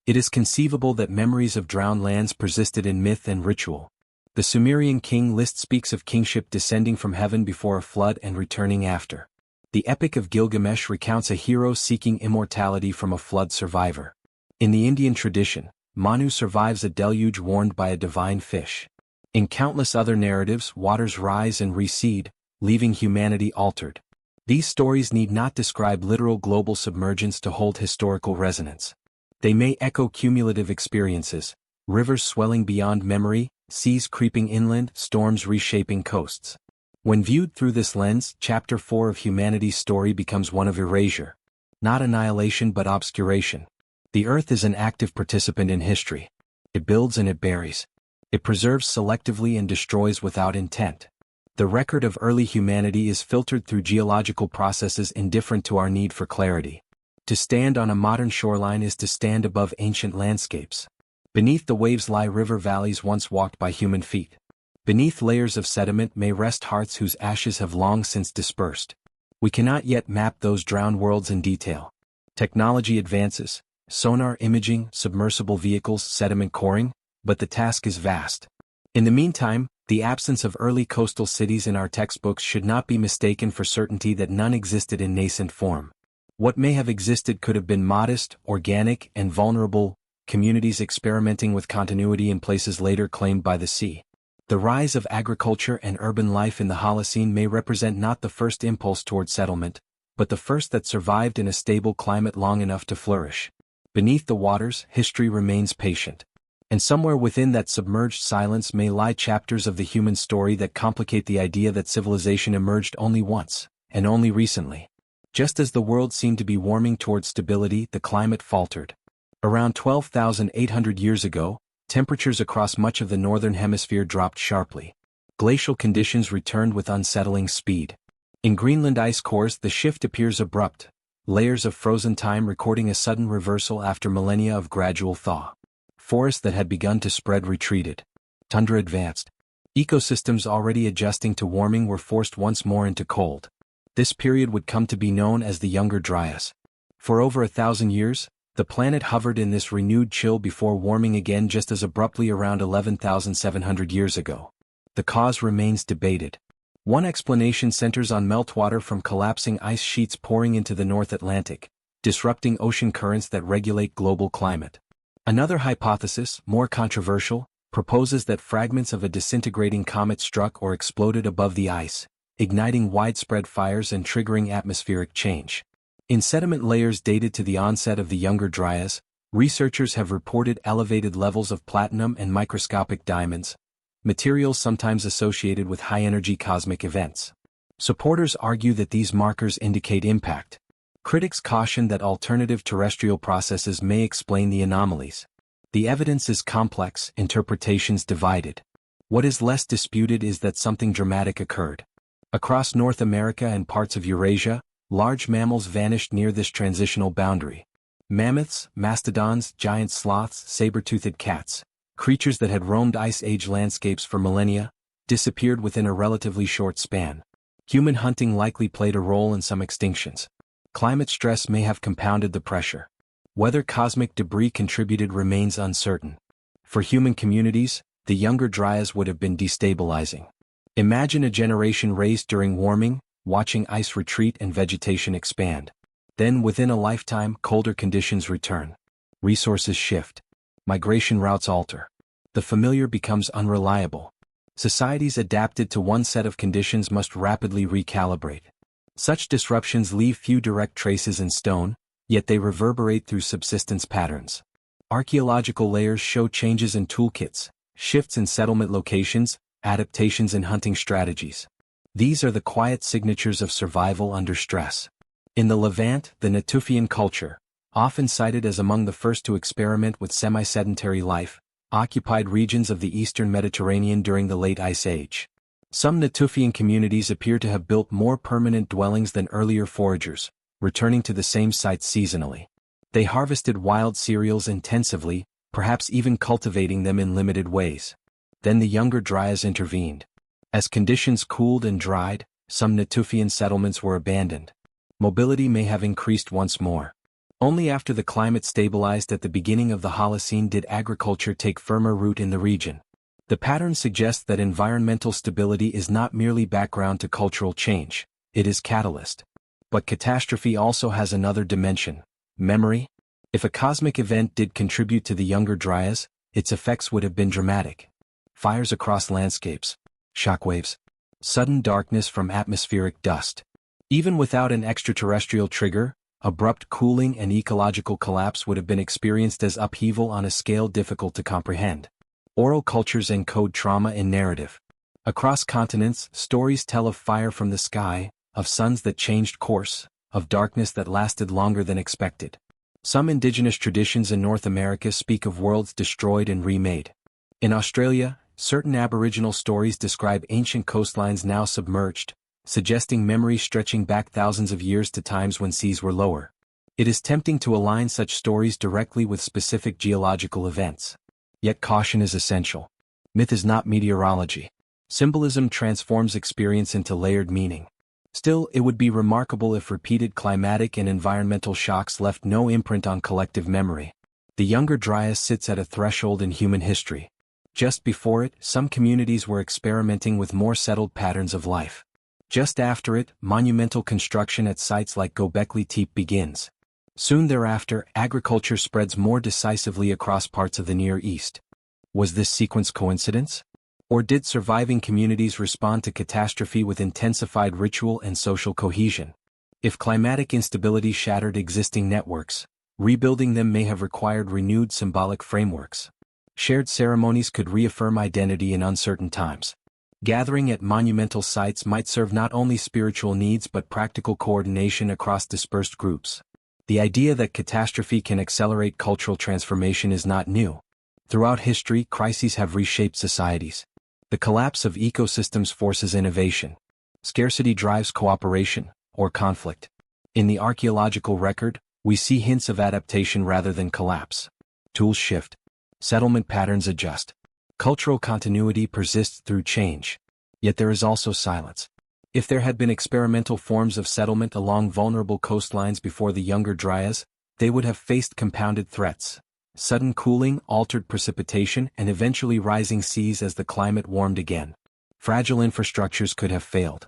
It is conceivable that memories of drowned lands persisted in myth and ritual. The Sumerian king list speaks of kingship descending from heaven before a flood and returning after. The Epic of Gilgamesh recounts a hero seeking immortality from a flood survivor. In the Indian tradition, Manu survives a deluge warned by a divine fish. In countless other narratives, waters rise and recede, leaving humanity altered. These stories need not describe literal global submergence to hold historical resonance. They may echo cumulative experiences, rivers swelling beyond memory, seas creeping inland, storms reshaping coasts. When viewed through this lens, Chapter 4 of humanity's story becomes one of erasure. Not annihilation but obscuration. The Earth is an active participant in history. It builds and it buries. It preserves selectively and destroys without intent. The record of early humanity is filtered through geological processes indifferent to our need for clarity. To stand on a modern shoreline is to stand above ancient landscapes. Beneath the waves lie river valleys once walked by human feet. Beneath layers of sediment may rest hearts whose ashes have long since dispersed. We cannot yet map those drowned worlds in detail. Technology advances, sonar imaging, submersible vehicles, sediment coring, but the task is vast. In the meantime, the absence of early coastal cities in our textbooks should not be mistaken for certainty that none existed in nascent form. What may have existed could have been modest, organic, and vulnerable, communities experimenting with continuity in places later claimed by the sea. The rise of agriculture and urban life in the Holocene may represent not the first impulse toward settlement, but the first that survived in a stable climate long enough to flourish. Beneath the waters, history remains patient. And somewhere within that submerged silence may lie chapters of the human story that complicate the idea that civilization emerged only once, and only recently. Just as the world seemed to be warming toward stability, the climate faltered. Around 12,800 years ago, temperatures across much of the northern hemisphere dropped sharply. Glacial conditions returned with unsettling speed. In Greenland ice cores, the shift appears abrupt, layers of frozen time recording a sudden reversal after millennia of gradual thaw. Forests that had begun to spread retreated. Tundra advanced. Ecosystems already adjusting to warming were forced once more into cold. This period would come to be known as the Younger Dryas. For over 1,000 years, the planet hovered in this renewed chill before warming again just as abruptly around 11,700 years ago. The cause remains debated. One explanation centers on meltwater from collapsing ice sheets pouring into the North Atlantic, disrupting ocean currents that regulate global climate. Another hypothesis, more controversial, proposes that fragments of a disintegrating comet struck or exploded above the ice, igniting widespread fires and triggering atmospheric change. In sediment layers dated to the onset of the Younger Dryas, researchers have reported elevated levels of platinum and microscopic diamonds, materials sometimes associated with high-energy cosmic events. Supporters argue that these markers indicate impact. Critics caution that alternative terrestrial processes may explain the anomalies. The evidence is complex, interpretations divided. What is less disputed is that something dramatic occurred. Across North America and parts of Eurasia, large mammals vanished near this transitional boundary. Mammoths, mastodons, giant sloths, saber-toothed cats, creatures that had roamed Ice Age landscapes for millennia, disappeared within a relatively short span. Human hunting likely played a role in some extinctions. Climate stress may have compounded the pressure. Whether cosmic debris contributed remains uncertain. For human communities, the Younger Dryas would have been destabilizing. Imagine a generation raised during warming, watching ice retreat and vegetation expand. Then within a lifetime, colder conditions return. Resources shift. Migration routes alter. The familiar becomes unreliable. Societies adapted to one set of conditions must rapidly recalibrate. Such disruptions leave few direct traces in stone, yet they reverberate through subsistence patterns. Archaeological layers show changes in toolkits, shifts in settlement locations, adaptations in hunting strategies. These are the quiet signatures of survival under stress. In the Levant, the Natufian culture, often cited as among the first to experiment with semi-sedentary life, occupied regions of the eastern Mediterranean during the late Ice Age. Some Natufian communities appear to have built more permanent dwellings than earlier foragers, returning to the same sites seasonally. They harvested wild cereals intensively, perhaps even cultivating them in limited ways. Then the Younger Dryas intervened. As conditions cooled and dried, some Natufian settlements were abandoned. Mobility may have increased once more. Only after the climate stabilized at the beginning of the Holocene did agriculture take firmer root in the region. The pattern suggests that environmental stability is not merely background to cultural change, it is catalyst. But catastrophe also has another dimension: memory. If a cosmic event did contribute to the Younger Dryas, its effects would have been dramatic. Fires across landscapes, shockwaves, sudden darkness from atmospheric dust. Even without an extraterrestrial trigger, abrupt cooling and ecological collapse would have been experienced as upheaval on a scale difficult to comprehend. Oral cultures encode trauma in narrative. Across continents, stories tell of fire from the sky, of suns that changed course, of darkness that lasted longer than expected. Some indigenous traditions in North America speak of worlds destroyed and remade. In Australia, certain Aboriginal stories describe ancient coastlines now submerged, suggesting memory stretching back thousands of years to times when seas were lower. It is tempting to align such stories directly with specific geological events. Yet caution is essential. Myth is not meteorology. Symbolism transforms experience into layered meaning. Still, it would be remarkable if repeated climatic and environmental shocks left no imprint on collective memory. The Younger Dryas sits at a threshold in human history. Just before it, some communities were experimenting with more settled patterns of life. Just after it, monumental construction at sites like Göbekli Tepe begins. Soon thereafter, agriculture spreads more decisively across parts of the Near East. Was this sequence coincidence? Or did surviving communities respond to catastrophe with intensified ritual and social cohesion? If climatic instability shattered existing networks, rebuilding them may have required renewed symbolic frameworks. Shared ceremonies could reaffirm identity in uncertain times. Gathering at monumental sites might serve not only spiritual needs but practical coordination across dispersed groups. The idea that catastrophe can accelerate cultural transformation is not new. Throughout history, crises have reshaped societies. The collapse of ecosystems forces innovation. Scarcity drives cooperation, or conflict. In the archaeological record, we see hints of adaptation rather than collapse. Tools shift. Settlement patterns adjust. Cultural continuity persists through change. Yet there is also silence. If there had been experimental forms of settlement along vulnerable coastlines before the Younger Dryas, they would have faced compounded threats. Sudden cooling, altered precipitation, and eventually rising seas as the climate warmed again. Fragile infrastructures could have failed.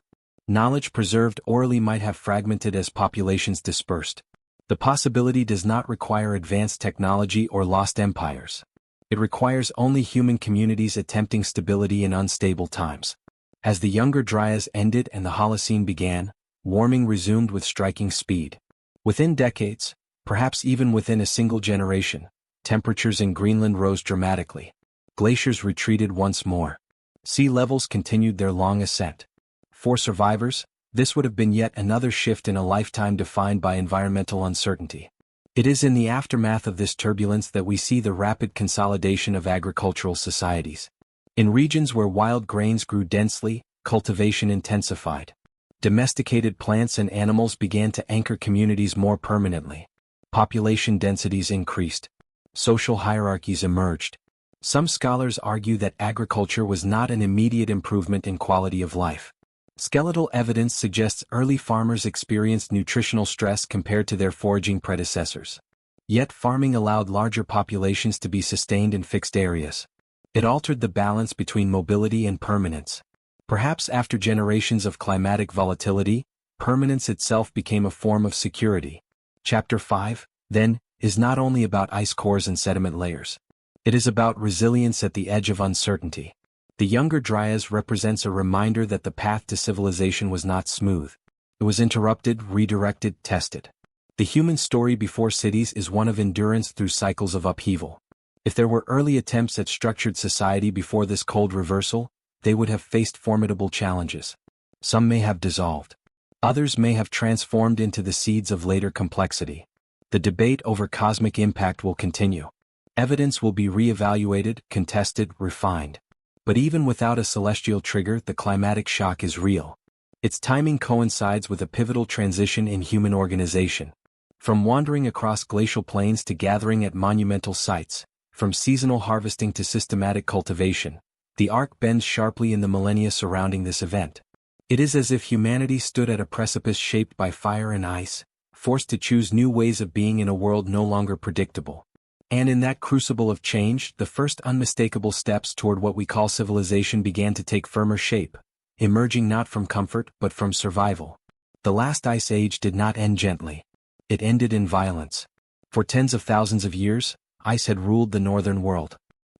Knowledge preserved orally might have fragmented as populations dispersed. The possibility does not require advanced technology or lost empires. It requires only human communities attempting stability in unstable times. As the Younger Dryas ended and the Holocene began, warming resumed with striking speed. Within decades, perhaps even within a single generation, temperatures in Greenland rose dramatically. Glaciers retreated once more. Sea levels continued their long ascent. For survivors, this would have been yet another shift in a lifetime defined by environmental uncertainty. It is in the aftermath of this turbulence that we see the rapid consolidation of agricultural societies. In regions where wild grains grew densely, cultivation intensified. Domesticated plants and animals began to anchor communities more permanently. Population densities increased. Social hierarchies emerged. Some scholars argue that agriculture was not an immediate improvement in quality of life. Skeletal evidence suggests early farmers experienced nutritional stress compared to their foraging predecessors. Yet farming allowed larger populations to be sustained in fixed areas. It altered the balance between mobility and permanence. Perhaps after generations of climatic volatility, permanence itself became a form of security. Chapter 5, then, is not only about ice cores and sediment layers. It is about resilience at the edge of uncertainty. The Younger Dryas represents a reminder that the path to civilization was not smooth. It was interrupted, redirected, tested. The human story before cities is one of endurance through cycles of upheaval. If there were early attempts at structured society before this cold reversal, they would have faced formidable challenges. Some may have dissolved. Others may have transformed into the seeds of later complexity. The debate over cosmic impact will continue. Evidence will be re-evaluated, contested, refined. But even without a celestial trigger, the climatic shock is real. Its timing coincides with a pivotal transition in human organization. From wandering across glacial plains to gathering at monumental sites, from seasonal harvesting to systematic cultivation, the arc bends sharply in the millennia surrounding this event. It is as if humanity stood at a precipice shaped by fire and ice, forced to choose new ways of being in a world no longer predictable. And in that crucible of change, the first unmistakable steps toward what we call civilization began to take firmer shape, emerging not from comfort but from survival. The last ice age did not end gently. It ended in violence. For tens of thousands of years, ice had ruled the northern world.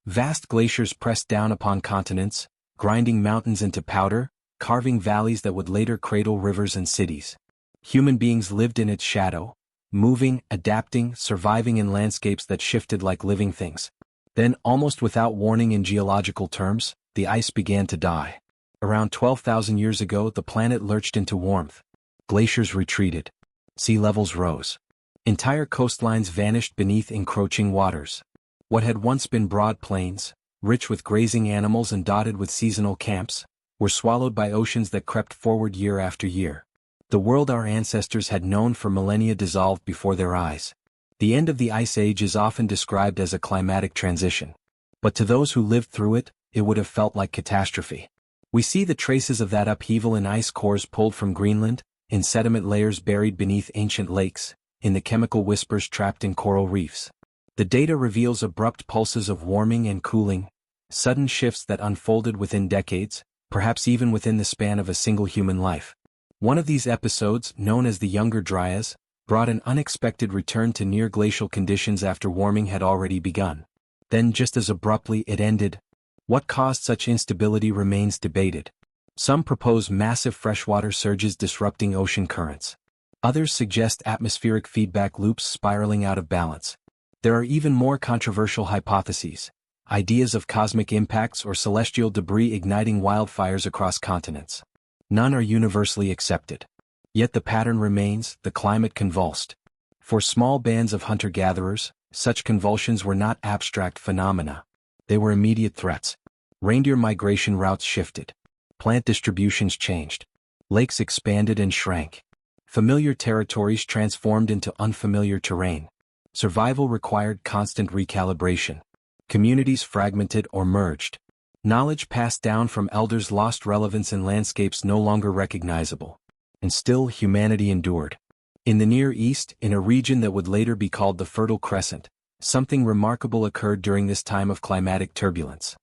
Vast glaciers pressed down upon continents, grinding mountains into powder, carving valleys that would later cradle rivers and cities. Human beings lived in its shadow, moving, adapting, surviving in landscapes that shifted like living things. Then, almost without warning in geological terms, the ice began to die. Around 12,000 years ago, the planet lurched into warmth. Glaciers retreated. Sea levels rose. Entire coastlines vanished beneath encroaching waters. What had once been broad plains, rich with grazing animals and dotted with seasonal camps, were swallowed by oceans that crept forward year after year. The world our ancestors had known for millennia dissolved before their eyes. The end of the Ice Age is often described as a climatic transition. But to those who lived through it, it would have felt like catastrophe. We see the traces of that upheaval in ice cores pulled from Greenland, in sediment layers buried beneath ancient lakes, in the chemical whispers trapped in coral reefs. The data reveals abrupt pulses of warming and cooling, sudden shifts that unfolded within decades, perhaps even within the span of a single human life. One of these episodes, known as the Younger Dryas, brought an unexpected return to near-glacial conditions after warming had already begun. Then just as abruptly it ended. What caused such instability remains debated. Some propose massive freshwater surges disrupting ocean currents. Others suggest atmospheric feedback loops spiraling out of balance. There are even more controversial hypotheses, ideas of cosmic impacts or celestial debris igniting wildfires across continents. None are universally accepted. Yet the pattern remains, the climate convulsed. For small bands of hunter-gatherers, such convulsions were not abstract phenomena. They were immediate threats. Reindeer migration routes shifted. Plant distributions changed. Lakes expanded and shrank. Familiar territories transformed into unfamiliar terrain. Survival required constant recalibration. Communities fragmented or merged. Knowledge passed down from elders lost relevance in landscapes no longer recognizable. And still humanity endured. In the Near East, in a region that would later be called the Fertile Crescent, something remarkable occurred during this time of climatic turbulence.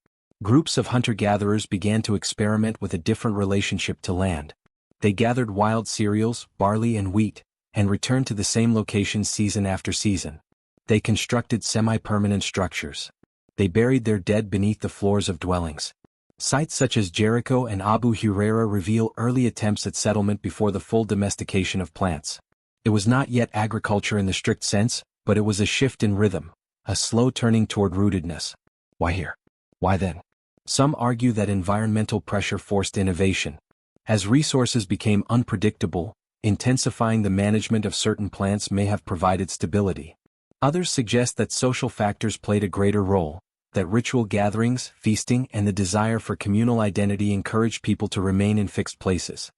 Groups of hunter-gatherers began to experiment with a different relationship to land. They gathered wild cereals, barley and wheat, and returned to the same locations season after season. They constructed semi-permanent structures. They buried their dead beneath the floors of dwellings. Sites such as Jericho and Abu Huraira reveal early attempts at settlement before the full domestication of plants. It was not yet agriculture in the strict sense, but it was a shift in rhythm, a slow turning toward rootedness. Why here? Why then? Some argue that environmental pressure forced innovation. As resources became unpredictable, intensifying the management of certain plants may have provided stability. Others suggest that social factors played a greater role, that ritual gatherings, feasting, and the desire for communal identity encouraged people to remain in fixed places.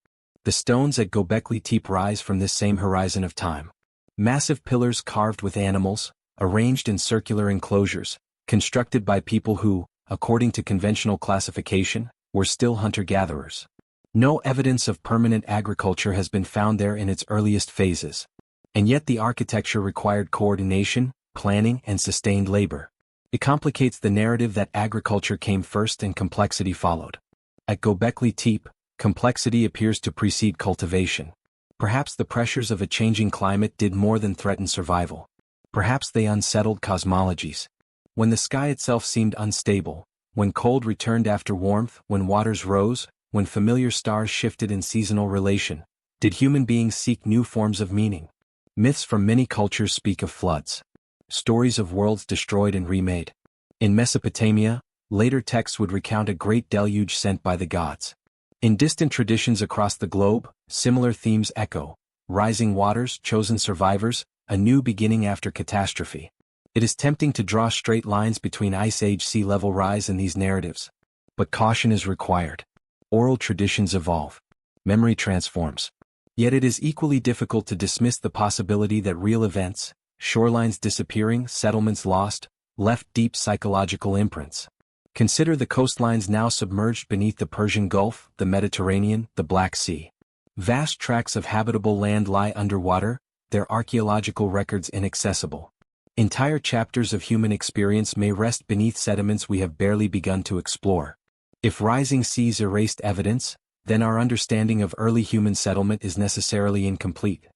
The stones at Göbekli Tepe rise from this same horizon of time. Massive pillars carved with animals, arranged in circular enclosures, constructed by people who, according to conventional classification, were still hunter-gatherers. No evidence of permanent agriculture has been found there in its earliest phases. And yet the architecture required coordination, planning, and sustained labor. It complicates the narrative that agriculture came first and complexity followed. At Göbekli Tepe, complexity appears to precede cultivation. Perhaps the pressures of a changing climate did more than threaten survival. Perhaps they unsettled cosmologies. When the sky itself seemed unstable, when cold returned after warmth, when waters rose, when familiar stars shifted in seasonal relation, did human beings seek new forms of meaning? Myths from many cultures speak of floods. Stories of worlds destroyed and remade. In Mesopotamia, later texts would recount a great deluge sent by the gods. In distant traditions across the globe, similar themes echo: rising waters, chosen survivors, a new beginning after catastrophe. It is tempting to draw straight lines between Ice Age sea level rise and these narratives. But caution is required. Oral traditions evolve. Memory transforms. Yet it is equally difficult to dismiss the possibility that real events, shorelines disappearing, settlements lost, left deep psychological imprints. Consider the coastlines now submerged beneath the Persian Gulf, the Mediterranean, the Black Sea. Vast tracts of habitable land lie underwater, their archaeological records inaccessible. Entire chapters of human experience may rest beneath sediments we have barely begun to explore. If rising seas erased evidence, then our understanding of early human settlement is necessarily incomplete.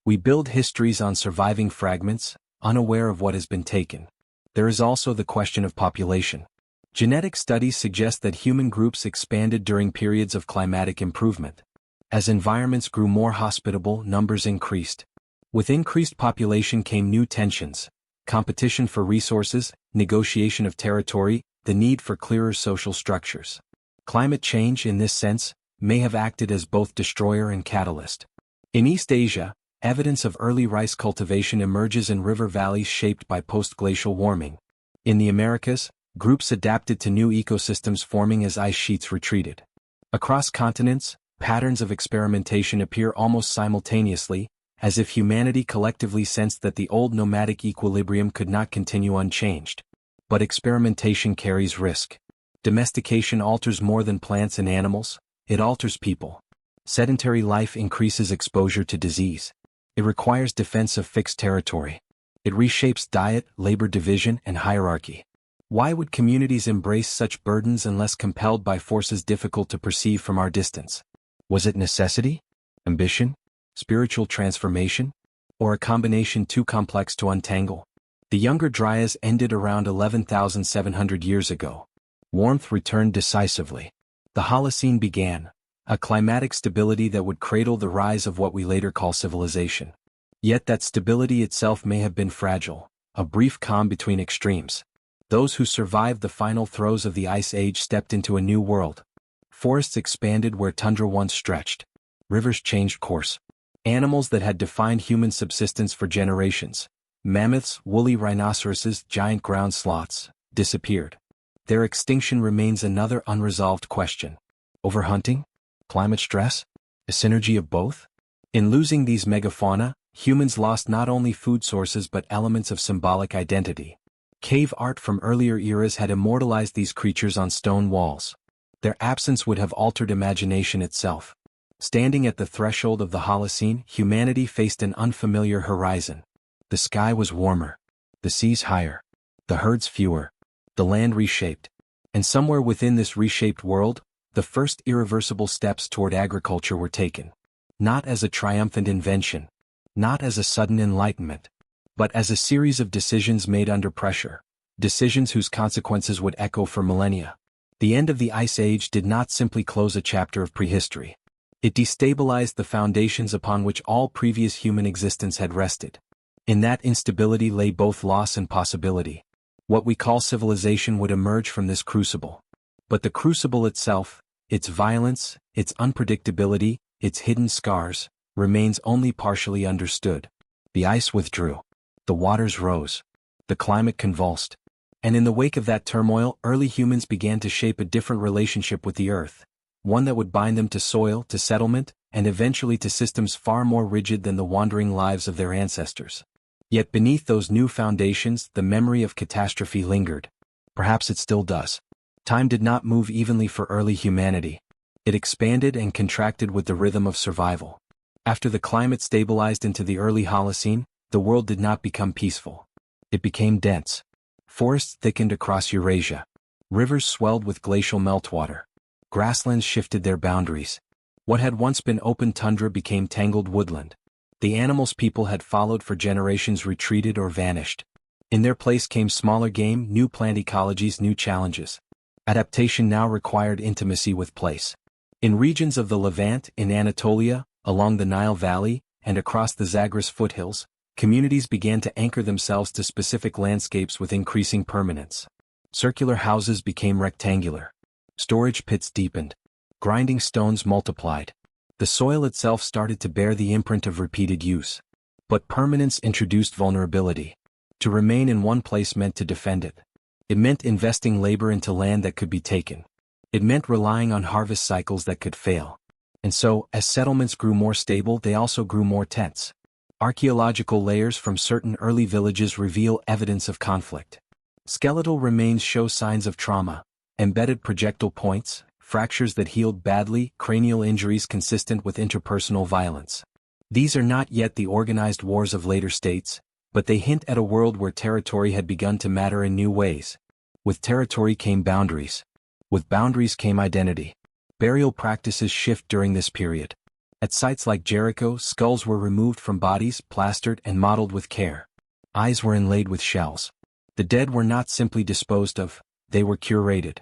We build histories on surviving fragments, unaware of what has been taken. There is also the question of population. Genetic studies suggest that human groups expanded during periods of climatic improvement. As environments grew more hospitable, numbers increased. With increased population came new tensions, competition for resources, negotiation of territory, the need for clearer social structures. Climate change, in this sense, may have acted as both destroyer and catalyst. In East Asia, evidence of early rice cultivation emerges in river valleys shaped by post-glacial warming. In the Americas, groups adapted to new ecosystems forming as ice sheets retreated. Across continents, patterns of experimentation appear almost simultaneously, as if humanity collectively sensed that the old nomadic equilibrium could not continue unchanged. But experimentation carries risk. Domestication alters more than plants and animals, it alters people. Sedentary life increases exposure to disease. It requires defense of fixed territory. It reshapes diet, labor division, and hierarchy. Why would communities embrace such burdens unless compelled by forces difficult to perceive from our distance? Was it necessity? Ambition? Spiritual transformation? Or a combination too complex to untangle? The Younger Dryas ended around 11,700 years ago. Warmth returned decisively. The Holocene began, a climatic stability that would cradle the rise of what we later call civilization. Yet that stability itself may have been fragile, a brief calm between extremes. Those who survived the final throes of the Ice Age stepped into a new world. Forests expanded where tundra once stretched. Rivers changed course. Animals that had defined human subsistence for generations, mammoths, woolly rhinoceroses, giant ground sloths, disappeared. Their extinction remains another unresolved question. Overhunting? Climate stress? A synergy of both? In losing these megafauna, humans lost not only food sources but elements of symbolic identity. Cave art from earlier eras had immortalized these creatures on stone walls. Their absence would have altered imagination itself. Standing at the threshold of the Holocene, humanity faced an unfamiliar horizon. The sky was warmer. The seas higher. The herds fewer. The land reshaped. And somewhere within this reshaped world, the first irreversible steps toward agriculture were taken. Not as a triumphant invention. Not as a sudden enlightenment. But as a series of decisions made under pressure. Decisions whose consequences would echo for millennia. The end of the Ice Age did not simply close a chapter of prehistory. It destabilized the foundations upon which all previous human existence had rested. In that instability lay both loss and possibility. What we call civilization would emerge from this crucible. But the crucible itself, its violence, its unpredictability, its hidden scars, remains only partially understood. The ice withdrew. The waters rose. The climate convulsed. And in the wake of that turmoil, early humans began to shape a different relationship with the earth. One that would bind them to soil, to settlement, and eventually to systems far more rigid than the wandering lives of their ancestors. Yet beneath those new foundations, the memory of catastrophe lingered. Perhaps it still does. Time did not move evenly for early humanity. It expanded and contracted with the rhythm of survival. After the climate stabilized into the early Holocene, the world did not become peaceful. It became dense. Forests thickened across Eurasia. Rivers swelled with glacial meltwater. Grasslands shifted their boundaries. What had once been open tundra became tangled woodland. The animals people had followed for generations retreated or vanished. In their place came smaller game, new plant ecologies, new challenges. Adaptation now required intimacy with place. In regions of the Levant, in Anatolia, along the Nile Valley, and across the Zagros foothills, communities began to anchor themselves to specific landscapes with increasing permanence. Circular houses became rectangular. Storage pits deepened. Grinding stones multiplied. The soil itself started to bear the imprint of repeated use. But permanence introduced vulnerability. To remain in one place meant to defend it. It meant investing labor into land that could be taken. It meant relying on harvest cycles that could fail. And so, as settlements grew more stable, they also grew more tense. Archaeological layers from certain early villages reveal evidence of conflict. Skeletal remains show signs of trauma, embedded projectile points, fractures that healed badly, cranial injuries consistent with interpersonal violence. These are not yet the organized wars of later states, but they hint at a world where territory had begun to matter in new ways. With territory came boundaries. With boundaries came identity. Burial practices shift during this period. At sites like Jericho, skulls were removed from bodies, plastered and modeled with care. Eyes were inlaid with shells. The dead were not simply disposed of, they were curated.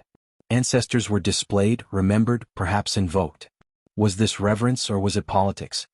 Ancestors were displayed, remembered, perhaps invoked. Was this reverence or was it politics?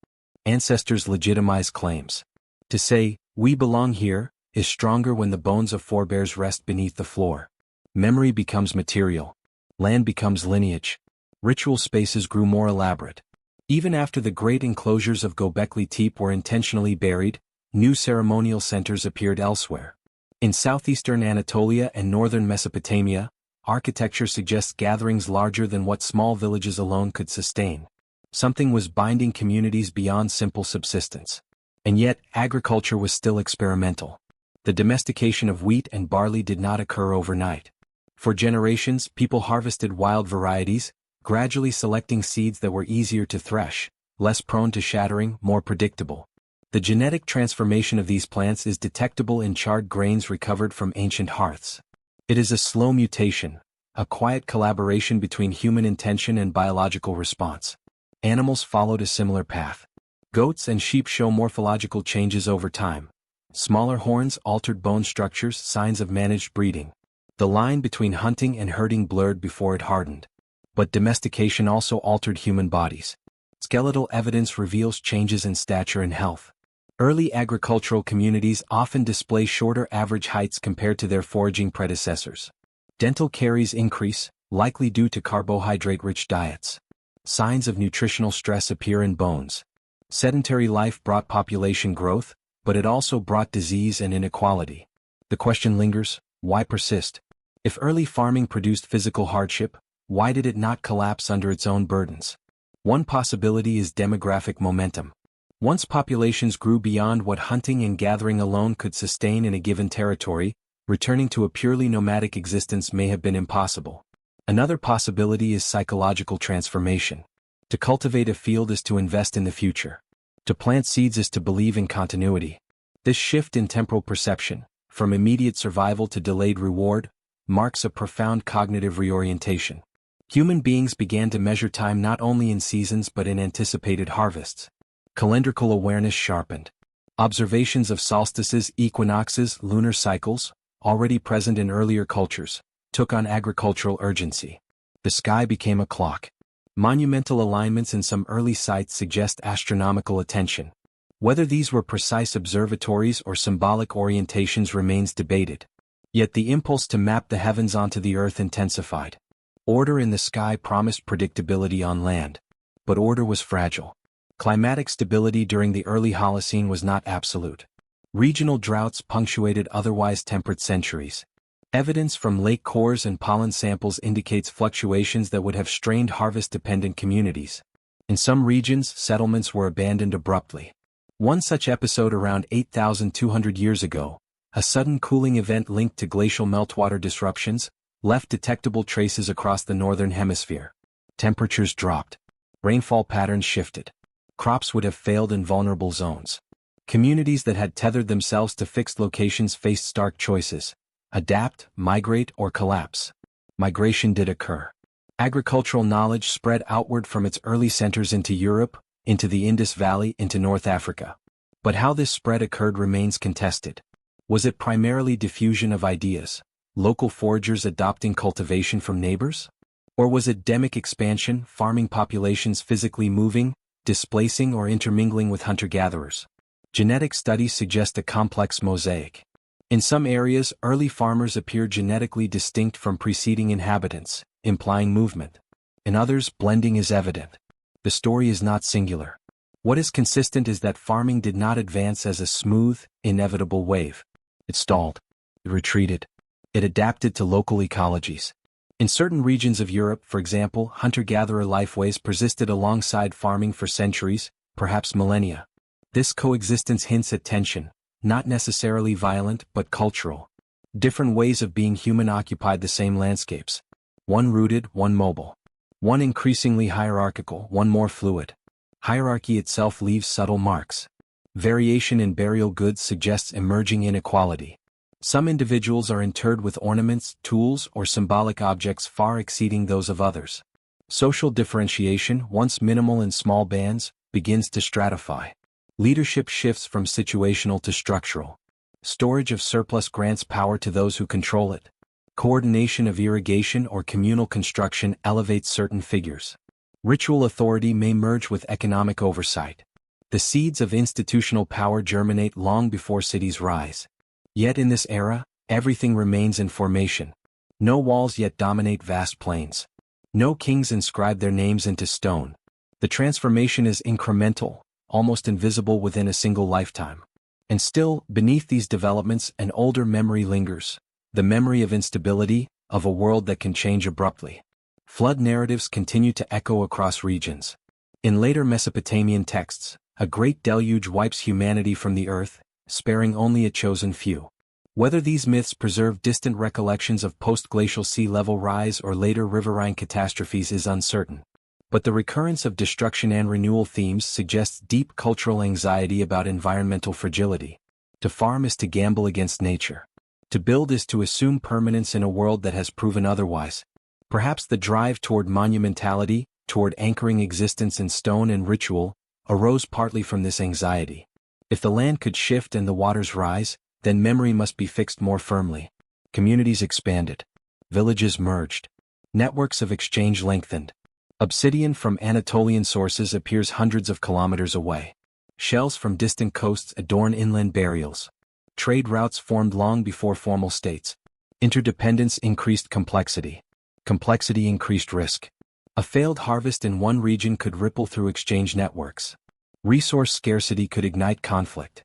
Ancestors legitimize claims. To say, "We belong here," is stronger when the bones of forebears rest beneath the floor. Memory becomes material. Land becomes lineage. Ritual spaces grew more elaborate. Even after the great enclosures of Göbekli Tepe were intentionally buried, new ceremonial centers appeared elsewhere. In southeastern Anatolia and northern Mesopotamia, architecture suggests gatherings larger than what small villages alone could sustain. Something was binding communities beyond simple subsistence. And yet, agriculture was still experimental. The domestication of wheat and barley did not occur overnight. For generations, people harvested wild varieties, gradually selecting seeds that were easier to thresh, less prone to shattering, more predictable. The genetic transformation of these plants is detectable in charred grains recovered from ancient hearths. It is a slow mutation, a quiet collaboration between human intention and biological response. Animals followed a similar path. Goats and sheep show morphological changes over time. Smaller horns, altered bone structures, signs of managed breeding. The line between hunting and herding blurred before it hardened. But domestication also altered human bodies. Skeletal evidence reveals changes in stature and health. Early agricultural communities often display shorter average heights compared to their foraging predecessors. Dental caries increase, likely due to carbohydrate-rich diets. Signs of nutritional stress appear in bones. Sedentary life brought population growth, but it also brought disease and inequality. The question lingers, why persist? If early farming produced physical hardship, why did it not collapse under its own burdens? One possibility is demographic momentum. Once populations grew beyond what hunting and gathering alone could sustain in a given territory, returning to a purely nomadic existence may have been impossible. Another possibility is psychological transformation. To cultivate a field is to invest in the future. To plant seeds is to believe in continuity. This shift in temporal perception, from immediate survival to delayed reward, marks a profound cognitive reorientation. Human beings began to measure time not only in seasons but in anticipated harvests. Calendrical awareness sharpened. Observations of solstices, equinoxes, lunar cycles, already present in earlier cultures, took on agricultural urgency. The sky became a clock. Monumental alignments in some early sites suggest astronomical attention. Whether these were precise observatories or symbolic orientations remains debated. Yet the impulse to map the heavens onto the earth intensified. Order in the sky promised predictability on land. But order was fragile. Climatic stability during the early Holocene was not absolute. Regional droughts punctuated otherwise temperate centuries. Evidence from lake cores and pollen samples indicates fluctuations that would have strained harvest-dependent communities. In some regions, settlements were abandoned abruptly. One such episode around 8,200 years ago, a sudden cooling event linked to glacial meltwater disruptions, left detectable traces across the northern hemisphere. Temperatures dropped. Rainfall patterns shifted. Crops would have failed in vulnerable zones. Communities that had tethered themselves to fixed locations faced stark choices: adapt, migrate, or collapse. Migration did occur. Agricultural knowledge spread outward from its early centers into Europe, into the Indus Valley, into North Africa. But how this spread occurred remains contested. Was it primarily diffusion of ideas, local foragers adopting cultivation from neighbors? Or was it demic expansion, farming populations physically moving, displacing or intermingling with hunter-gatherers? Genetic studies suggest a complex mosaic. In some areas, early farmers appear genetically distinct from preceding inhabitants, implying movement. In others, blending is evident. The story is not singular. What is consistent is that farming did not advance as a smooth, inevitable wave. It stalled. It retreated. It adapted to local ecologies. In certain regions of Europe, for example, hunter-gatherer lifeways persisted alongside farming for centuries, perhaps millennia. This coexistence hints at tension, not necessarily violent but cultural. Different ways of being human occupied the same landscapes. One rooted, one mobile. One increasingly hierarchical, one more fluid. Hierarchy itself leaves subtle marks. Variation in burial goods suggests emerging inequality. Some individuals are interred with ornaments, tools, or symbolic objects far exceeding those of others. Social differentiation, once minimal in small bands, begins to stratify. Leadership shifts from situational to structural. Storage of surplus grants power to those who control it. Coordination of irrigation or communal construction elevates certain figures. Ritual authority may merge with economic oversight. The seeds of institutional power germinate long before cities rise. Yet in this era, everything remains in formation. No walls yet dominate vast plains. No kings inscribe their names into stone. The transformation is incremental, almost invisible within a single lifetime. And still, beneath these developments, an older memory lingers. The memory of instability, of a world that can change abruptly. Flood narratives continue to echo across regions. In later Mesopotamian texts, a great deluge wipes humanity from the earth, sparing only a chosen few. Whether these myths preserve distant recollections of post-glacial sea level rise or later riverine catastrophes is uncertain. But the recurrence of destruction and renewal themes suggests deep cultural anxiety about environmental fragility. To farm is to gamble against nature. To build is to assume permanence in a world that has proven otherwise. Perhaps the drive toward monumentality, toward anchoring existence in stone and ritual, arose partly from this anxiety. If the land could shift and the waters rise, then memory must be fixed more firmly. Communities expanded. Villages merged. Networks of exchange lengthened. Obsidian from Anatolian sources appears hundreds of kilometers away. Shells from distant coasts adorn inland burials. Trade routes formed long before formal states. Interdependence increased complexity. Complexity increased risk. A failed harvest in one region could ripple through exchange networks. Resource scarcity could ignite conflict.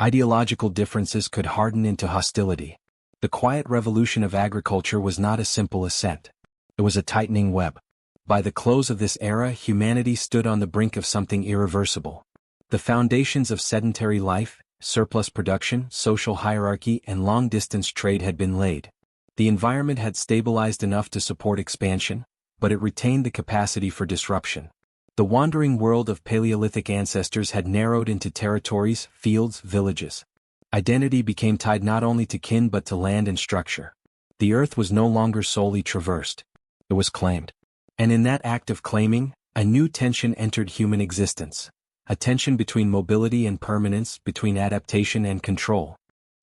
Ideological differences could harden into hostility. The quiet revolution of agriculture was not a simple ascent. It was a tightening web. By the close of this era, humanity stood on the brink of something irreversible. The foundations of sedentary life, surplus production, social hierarchy, and long-distance trade had been laid. The environment had stabilized enough to support expansion, but it retained the capacity for disruption. The wandering world of Paleolithic ancestors had narrowed into territories, fields, villages. Identity became tied not only to kin but to land and structure. The earth was no longer solely traversed. It was claimed. And in that act of claiming, a new tension entered human existence. A tension between mobility and permanence, between adaptation and control.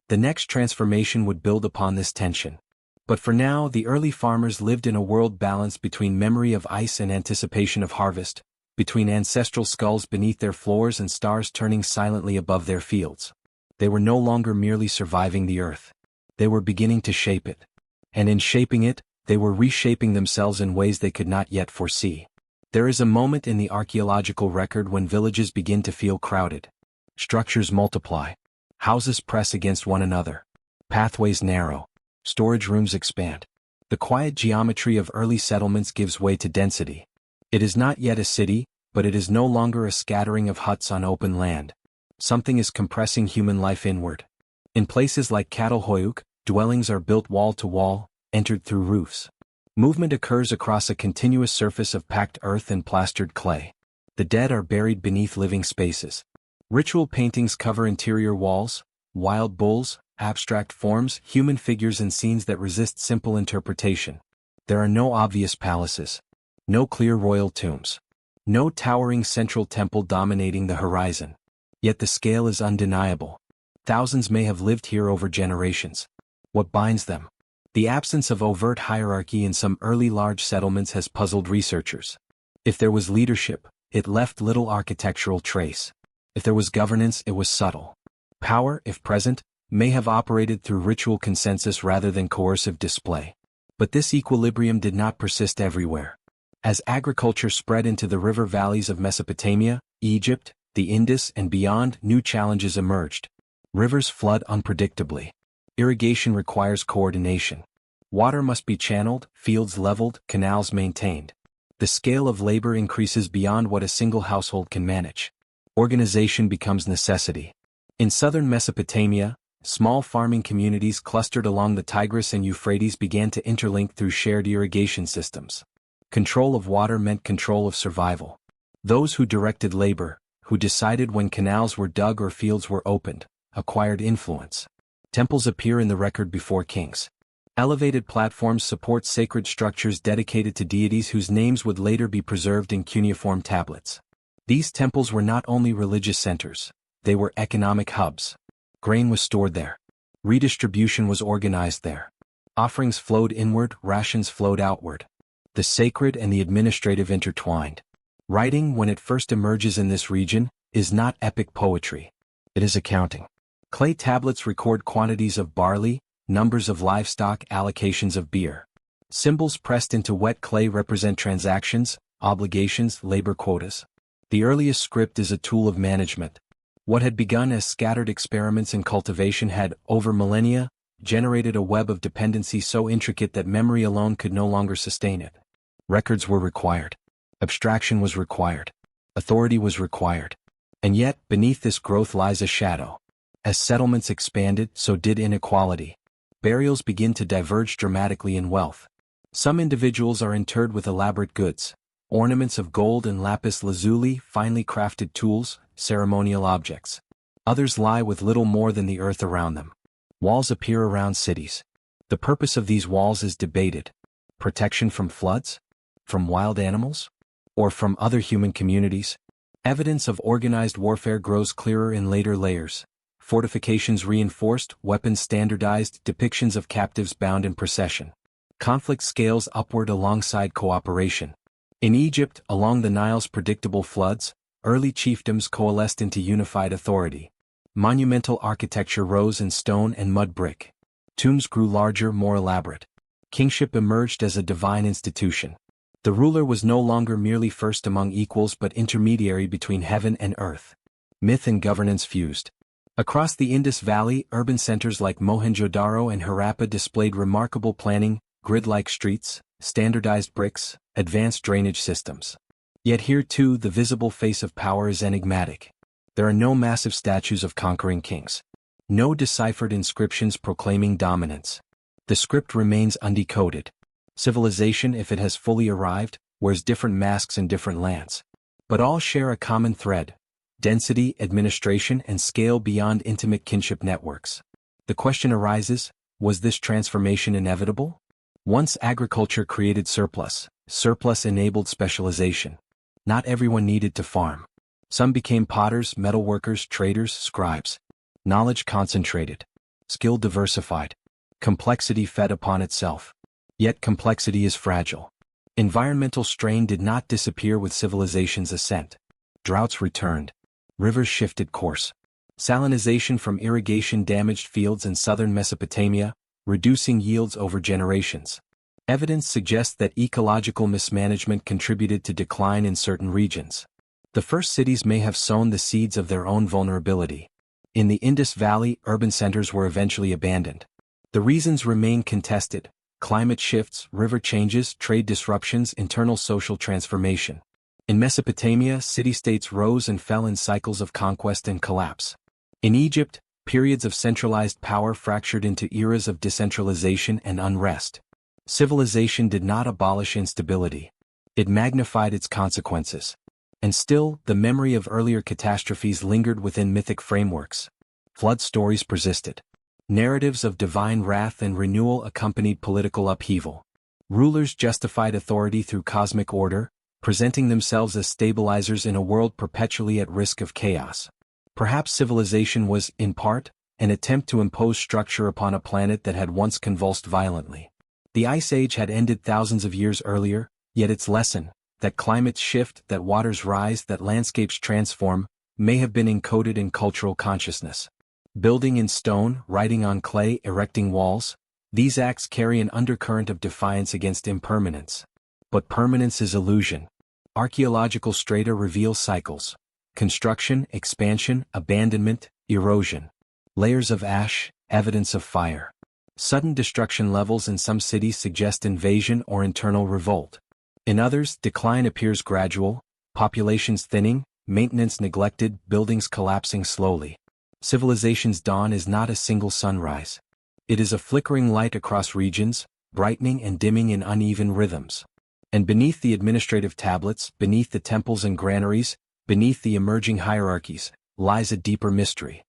The next transformation would build upon this tension. But for now, the early farmers lived in a world balanced between memory of ice and anticipation of harvest, between ancestral skulls beneath their floors and stars turning silently above their fields. They were no longer merely surviving the earth. They were beginning to shape it. And in shaping it, they were reshaping themselves in ways they could not yet foresee. There is a moment in the archaeological record when villages begin to feel crowded. Structures multiply. Houses press against one another. Pathways narrow. Storage rooms expand. The quiet geometry of early settlements gives way to density. It is not yet a city, but it is no longer a scattering of huts on open land. Something is compressing human life inward. In places like Catalhoyuk, dwellings are built wall to wall, entered through roofs. Movement occurs across a continuous surface of packed earth and plastered clay. The dead are buried beneath living spaces. Ritual paintings cover interior walls, wild bulls, abstract forms, human figures and scenes that resist simple interpretation. There are no obvious palaces. No clear royal tombs. No towering central temple dominating the horizon. Yet the scale is undeniable. Thousands may have lived here over generations. What binds them? The absence of overt hierarchy in some early large settlements has puzzled researchers. If there was leadership, it left little architectural trace. If there was governance, it was subtle. Power, if present, may have operated through ritual consensus rather than coercive display. But this equilibrium did not persist everywhere. As agriculture spread into the river valleys of Mesopotamia, Egypt, the Indus, and beyond, new challenges emerged. Rivers flood unpredictably. Irrigation requires coordination. Water must be channeled, fields leveled, canals maintained. The scale of labor increases beyond what a single household can manage. Organization becomes necessity. In southern Mesopotamia, small farming communities clustered along the Tigris and Euphrates began to interlink through shared irrigation systems. Control of water meant control of survival. Those who directed labor, who decided when canals were dug or fields were opened, acquired influence. Temples appear in the record before kings. Elevated platforms support sacred structures dedicated to deities whose names would later be preserved in cuneiform tablets. These temples were not only religious centers, they were economic hubs. Grain was stored there. Redistribution was organized there. Offerings flowed inward, rations flowed outward. The sacred and the administrative intertwined. Writing, when it first emerges in this region, is not epic poetry. It is accounting. Clay tablets record quantities of barley, numbers of livestock, allocations of beer. Symbols pressed into wet clay represent transactions, obligations, labor quotas. The earliest script is a tool of management. What had begun as scattered experiments in cultivation had, over millennia, generated a web of dependency so intricate that memory alone could no longer sustain it. Records were required. Abstraction was required. Authority was required. And yet, beneath this growth lies a shadow. As settlements expanded, so did inequality. Burials begin to diverge dramatically in wealth. Some individuals are interred with elaborate goods, ornaments of gold and lapis lazuli, finely crafted tools, ceremonial objects. Others lie with little more than the earth around them. Walls appear around cities. The purpose of these walls is debated. Protection from floods? From wild animals? Or from other human communities? Evidence of organized warfare grows clearer in later layers. Fortifications reinforced, weapons standardized, depictions of captives bound in procession. Conflict scales upward alongside cooperation. In Egypt, along the Nile's predictable floods, early chiefdoms coalesced into unified authority. Monumental architecture rose in stone and mud brick. Tombs grew larger, more elaborate. Kingship emerged as a divine institution. The ruler was no longer merely first among equals but intermediary between heaven and earth. Myth and governance fused. Across the Indus Valley, urban centers like Mohenjo-Daro and Harappa displayed remarkable planning, grid-like streets, standardized bricks, advanced drainage systems. Yet here too the visible face of power is enigmatic. There are no massive statues of conquering kings. No deciphered inscriptions proclaiming dominance. The script remains undecoded. Civilization, if it has fully arrived, wears different masks in different lands. But all share a common thread: density, administration, and scale beyond intimate kinship networks. The question arises, was this transformation inevitable? Once agriculture created surplus, surplus enabled specialization. Not everyone needed to farm. Some became potters, metalworkers, traders, scribes. Knowledge concentrated. Skill diversified. Complexity fed upon itself. Yet complexity is fragile. Environmental strain did not disappear with civilization's ascent. Droughts returned. Rivers shifted course. Salinization from irrigation damaged fields in southern Mesopotamia, reducing yields over generations. Evidence suggests that ecological mismanagement contributed to decline in certain regions. The first cities may have sown the seeds of their own vulnerability. In the Indus Valley, urban centers were eventually abandoned. The reasons remain contested: climate shifts, river changes, trade disruptions, internal social transformation. In Mesopotamia, city-states rose and fell in cycles of conquest and collapse. In Egypt, periods of centralized power fractured into eras of decentralization and unrest. Civilization did not abolish instability. It magnified its consequences. And still, the memory of earlier catastrophes lingered within mythic frameworks. Flood stories persisted. Narratives of divine wrath and renewal accompanied political upheaval. Rulers justified authority through cosmic order, presenting themselves as stabilizers in a world perpetually at risk of chaos. Perhaps civilization was, in part, an attempt to impose structure upon a planet that had once convulsed violently. The Ice Age had ended thousands of years earlier, yet its lesson, that climates shift, that waters rise, that landscapes transform, may have been encoded in cultural consciousness. Building in stone, writing on clay, erecting walls, these acts carry an undercurrent of defiance against impermanence. But permanence is illusion. Archaeological strata reveal cycles: construction, expansion, abandonment, erosion. Layers of ash, evidence of fire. Sudden destruction levels in some cities suggest invasion or internal revolt. In others, decline appears gradual, populations thinning, maintenance neglected, buildings collapsing slowly. Civilization's dawn is not a single sunrise. It is a flickering light across regions, brightening and dimming in uneven rhythms. And beneath the administrative tablets, beneath the temples and granaries, beneath the emerging hierarchies, lies a deeper mystery.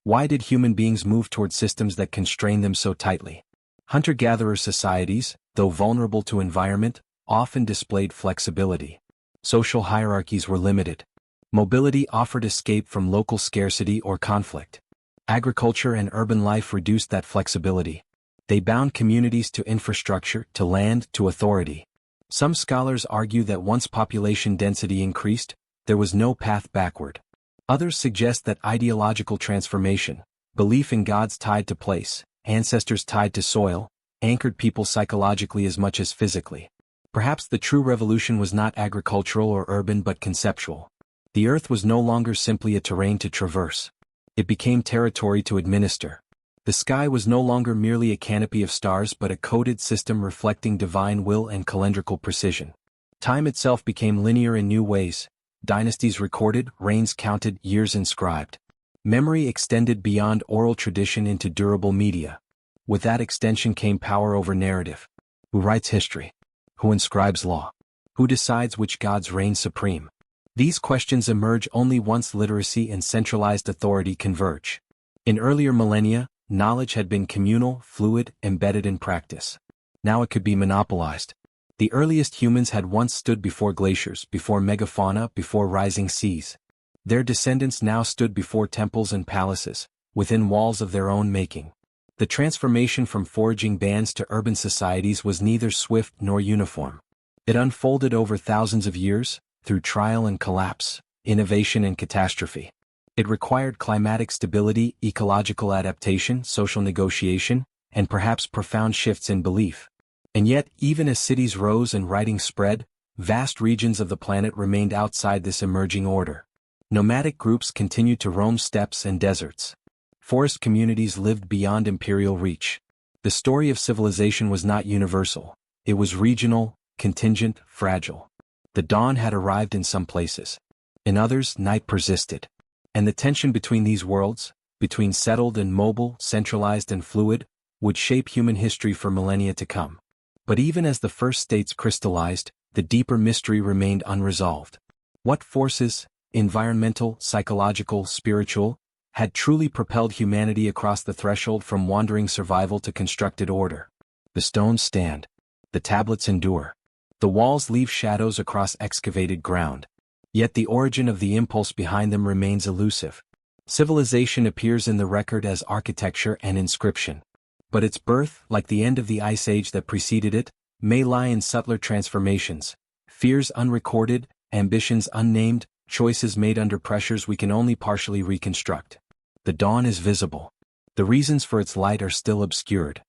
Why did human beings move toward systems that constrain them so tightly? Hunter-gatherer societies, though vulnerable to environment, often displayed flexibility. Social hierarchies were limited. Mobility offered escape from local scarcity or conflict. Agriculture and urban life reduced that flexibility. They bound communities to infrastructure, to land, to authority. Some scholars argue that once population density increased, there was no path backward. Others suggest that ideological transformation, belief in gods tied to place, ancestors tied to soil, anchored people psychologically as much as physically. Perhaps the true revolution was not agricultural or urban but conceptual. The earth was no longer simply a terrain to traverse. It became territory to administer. The sky was no longer merely a canopy of stars but a coded system reflecting divine will and calendrical precision. Time itself became linear in new ways. Dynasties recorded, reigns counted, years inscribed. Memory extended beyond oral tradition into durable media. With that extension came power over narrative. Who writes history? Who inscribes law? Who decides which gods reign supreme? These questions emerge only once literacy and centralized authority converge. In earlier millennia, knowledge had been communal, fluid, embedded in practice. Now it could be monopolized. The earliest humans had once stood before glaciers, before megafauna, before rising seas. Their descendants now stood before temples and palaces, within walls of their own making. The transformation from foraging bands to urban societies was neither swift nor uniform. It unfolded over thousands of years, through trial and collapse, innovation and catastrophe. It required climatic stability, ecological adaptation, social negotiation, and perhaps profound shifts in belief. And yet, even as cities rose and writings spread, vast regions of the planet remained outside this emerging order. Nomadic groups continued to roam steppes and deserts. Forest communities lived beyond imperial reach. The story of civilization was not universal. It was regional, contingent, fragile. The dawn had arrived in some places. In others, night persisted. And the tension between these worlds, between settled and mobile, centralized and fluid, would shape human history for millennia to come. But even as the first states crystallized, the deeper mystery remained unresolved. What forces, environmental, psychological, spiritual, had truly propelled humanity across the threshold from wandering survival to constructed order? The stones stand. The tablets endure. The walls leave shadows across excavated ground. Yet the origin of the impulse behind them remains elusive. Civilization appears in the record as architecture and inscription. But its birth, like the end of the ice age that preceded it, may lie in subtler transformations, fears unrecorded, ambitions unnamed, choices made under pressures we can only partially reconstruct. The dawn is visible. The reasons for its light are still obscured.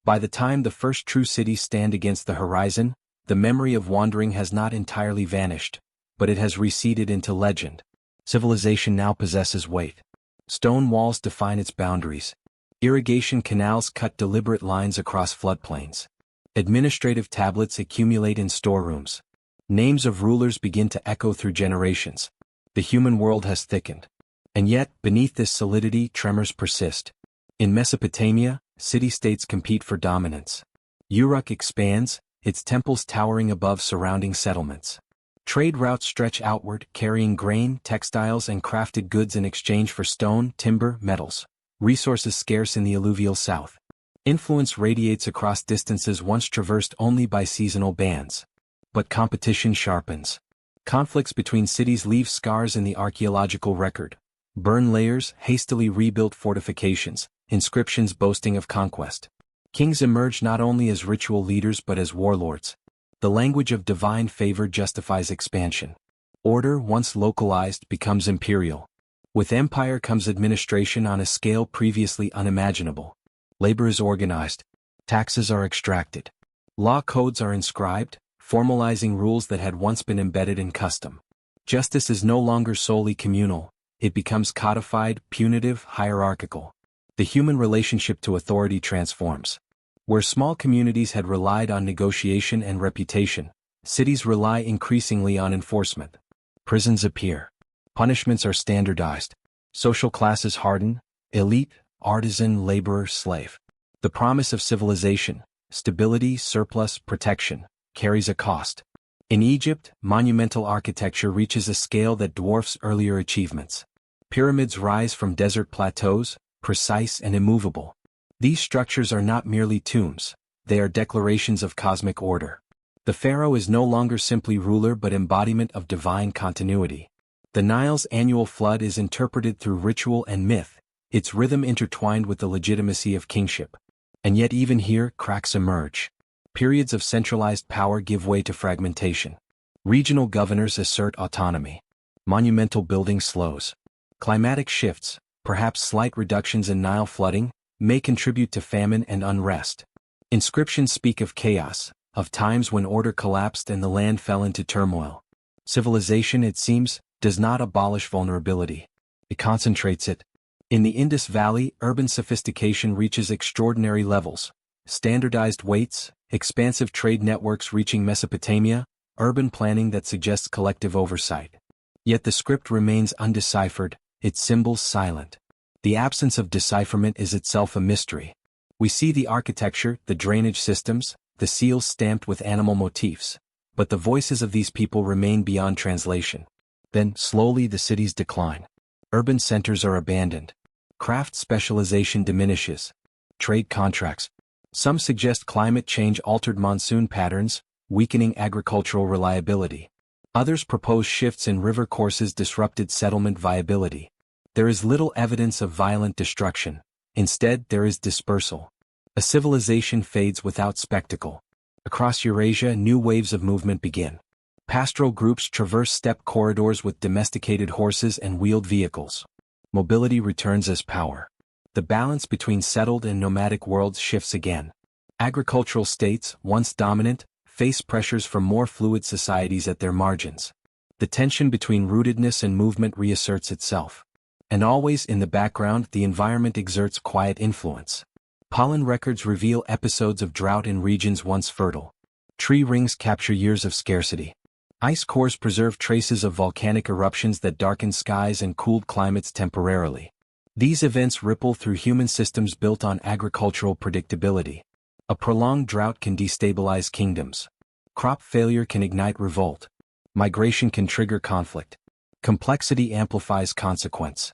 By the time the first true cities stand against the horizon, the memory of wandering has not entirely vanished, but it has receded into legend. Civilization now possesses weight. Stone walls define its boundaries. Irrigation canals cut deliberate lines across floodplains. Administrative tablets accumulate in storerooms. Names of rulers begin to echo through generations. The human world has thickened. And yet, beneath this solidity, tremors persist. In Mesopotamia, city-states compete for dominance. Uruk expands, its temples towering above surrounding settlements. Trade routes stretch outward, carrying grain, textiles, and crafted goods in exchange for stone, timber, metals. Resources scarce in the alluvial south. Influence radiates across distances once traversed only by seasonal bands. But competition sharpens. Conflicts between cities leave scars in the archaeological record. Burn layers, hastily rebuilt fortifications, inscriptions boasting of conquest. Kings emerge not only as ritual leaders but as warlords. The language of divine favor justifies expansion. Order, once localized, becomes imperial. With empire comes administration on a scale previously unimaginable. Labor is organized. Taxes are extracted. Law codes are inscribed, formalizing rules that had once been embedded in custom. Justice is no longer solely communal. It becomes codified, punitive, hierarchical. The human relationship to authority transforms. Where small communities had relied on negotiation and reputation, cities rely increasingly on enforcement. Prisons appear. Punishments are standardized. Social classes harden: elite, artisan, laborer, slave. The promise of civilization, stability, surplus, protection, carries a cost. In Egypt, monumental architecture reaches a scale that dwarfs earlier achievements. Pyramids rise from desert plateaus, precise and immovable. These structures are not merely tombs, they are declarations of cosmic order. The pharaoh is no longer simply ruler but embodiment of divine continuity. The Nile's annual flood is interpreted through ritual and myth, its rhythm intertwined with the legitimacy of kingship. And yet even here, cracks emerge. Periods of centralized power give way to fragmentation. Regional governors assert autonomy. Monumental building slows. Climatic shifts, perhaps slight reductions in Nile flooding, may contribute to famine and unrest. Inscriptions speak of chaos, of times when order collapsed and the land fell into turmoil. Civilization, it seems, does not abolish vulnerability. It concentrates it. In the Indus Valley, urban sophistication reaches extraordinary levels. Standardized weights, expansive trade networks reaching Mesopotamia, urban planning that suggests collective oversight. Yet the script remains undeciphered, its symbols silent. The absence of decipherment is itself a mystery. We see the architecture, the drainage systems, the seals stamped with animal motifs, but the voices of these people remain beyond translation. Then, slowly the cities decline. Urban centers are abandoned. Craft specialization diminishes. Trade contracts. Some suggest climate change altered monsoon patterns, weakening agricultural reliability. Others propose shifts in river courses disrupted settlement viability. There is little evidence of violent destruction. Instead, there is dispersal. A civilization fades without spectacle. Across Eurasia, new waves of movement begin. Pastoral groups traverse steppe corridors with domesticated horses and wheeled vehicles. Mobility returns as power. The balance between settled and nomadic worlds shifts again. Agricultural states, once dominant, face pressures from more fluid societies at their margins. The tension between rootedness and movement reasserts itself. And always in the background, the environment exerts quiet influence. Pollen records reveal episodes of drought in regions once fertile. Tree rings capture years of scarcity. Ice cores preserve traces of volcanic eruptions that darkened skies and cooled climates temporarily. These events ripple through human systems built on agricultural predictability. A prolonged drought can destabilize kingdoms. Crop failure can ignite revolt. Migration can trigger conflict. Complexity amplifies consequence.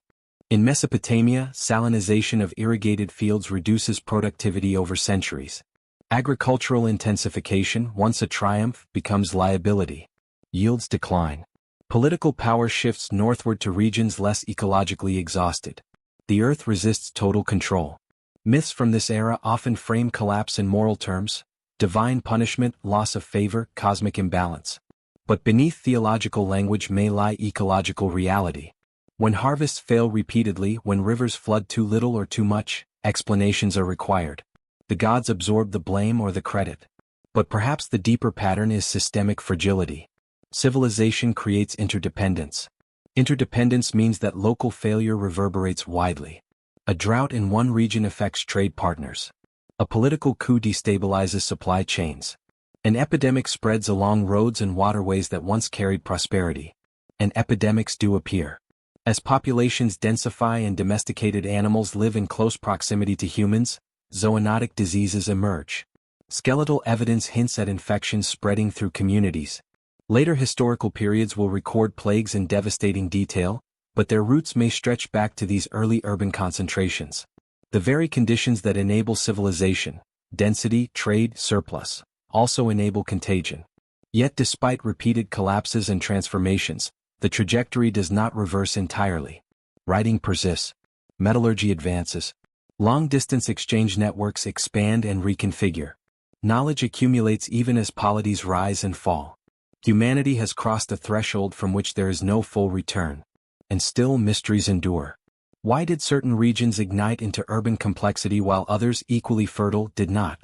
In Mesopotamia, salinization of irrigated fields reduces productivity over centuries. Agricultural intensification, once a triumph, becomes liability. Yields decline. Political power shifts northward to regions less ecologically exhausted. The earth resists total control. Myths from this era often frame collapse in moral terms: divine punishment, loss of favor, cosmic imbalance. But beneath theological language may lie ecological reality. When harvests fail repeatedly, when rivers flood too little or too much, explanations are required. The gods absorb the blame or the credit. But perhaps the deeper pattern is systemic fragility. Civilization creates interdependence. Interdependence means that local failure reverberates widely. A drought in one region affects trade partners. A political coup destabilizes supply chains. An epidemic spreads along roads and waterways that once carried prosperity. And epidemics do appear. As populations densify and domesticated animals live in close proximity to humans, zoonotic diseases emerge. Skeletal evidence hints at infections spreading through communities. Later historical periods will record plagues in devastating detail, but their roots may stretch back to these early urban concentrations. The very conditions that enable civilization, density, trade, surplus, also enable contagion. Yet despite repeated collapses and transformations, the trajectory does not reverse entirely. Writing persists. Metallurgy advances. Long-distance exchange networks expand and reconfigure. Knowledge accumulates even as polities rise and fall. Humanity has crossed a threshold from which there is no full return. And still mysteries endure. Why did certain regions ignite into urban complexity while others, equally fertile, did not?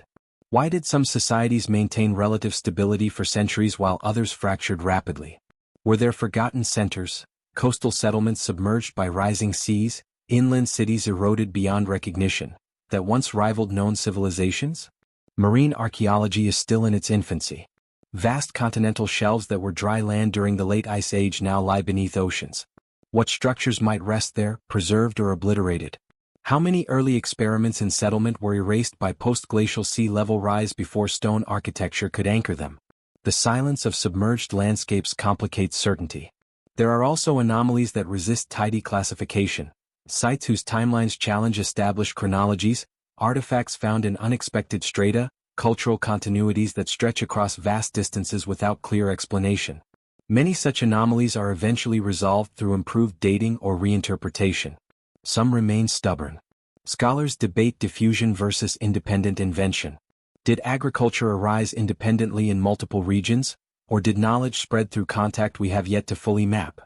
Why did some societies maintain relative stability for centuries while others fractured rapidly? Were there forgotten centers, coastal settlements submerged by rising seas, inland cities eroded beyond recognition, that once rivaled known civilizations? Marine archaeology is still in its infancy. Vast continental shelves that were dry land during the late Ice Age now lie beneath oceans. What structures might rest there, preserved or obliterated? How many early experiments in settlement were erased by post-glacial sea level rise before stone architecture could anchor them? The silence of submerged landscapes complicates certainty. There are also anomalies that resist tidy classification, sites whose timelines challenge established chronologies, artifacts found in unexpected strata, cultural continuities that stretch across vast distances without clear explanation. Many such anomalies are eventually resolved through improved dating or reinterpretation. Some remain stubborn. Scholars debate diffusion versus independent invention. Did agriculture arise independently in multiple regions, or did knowledge spread through contact we have yet to fully map?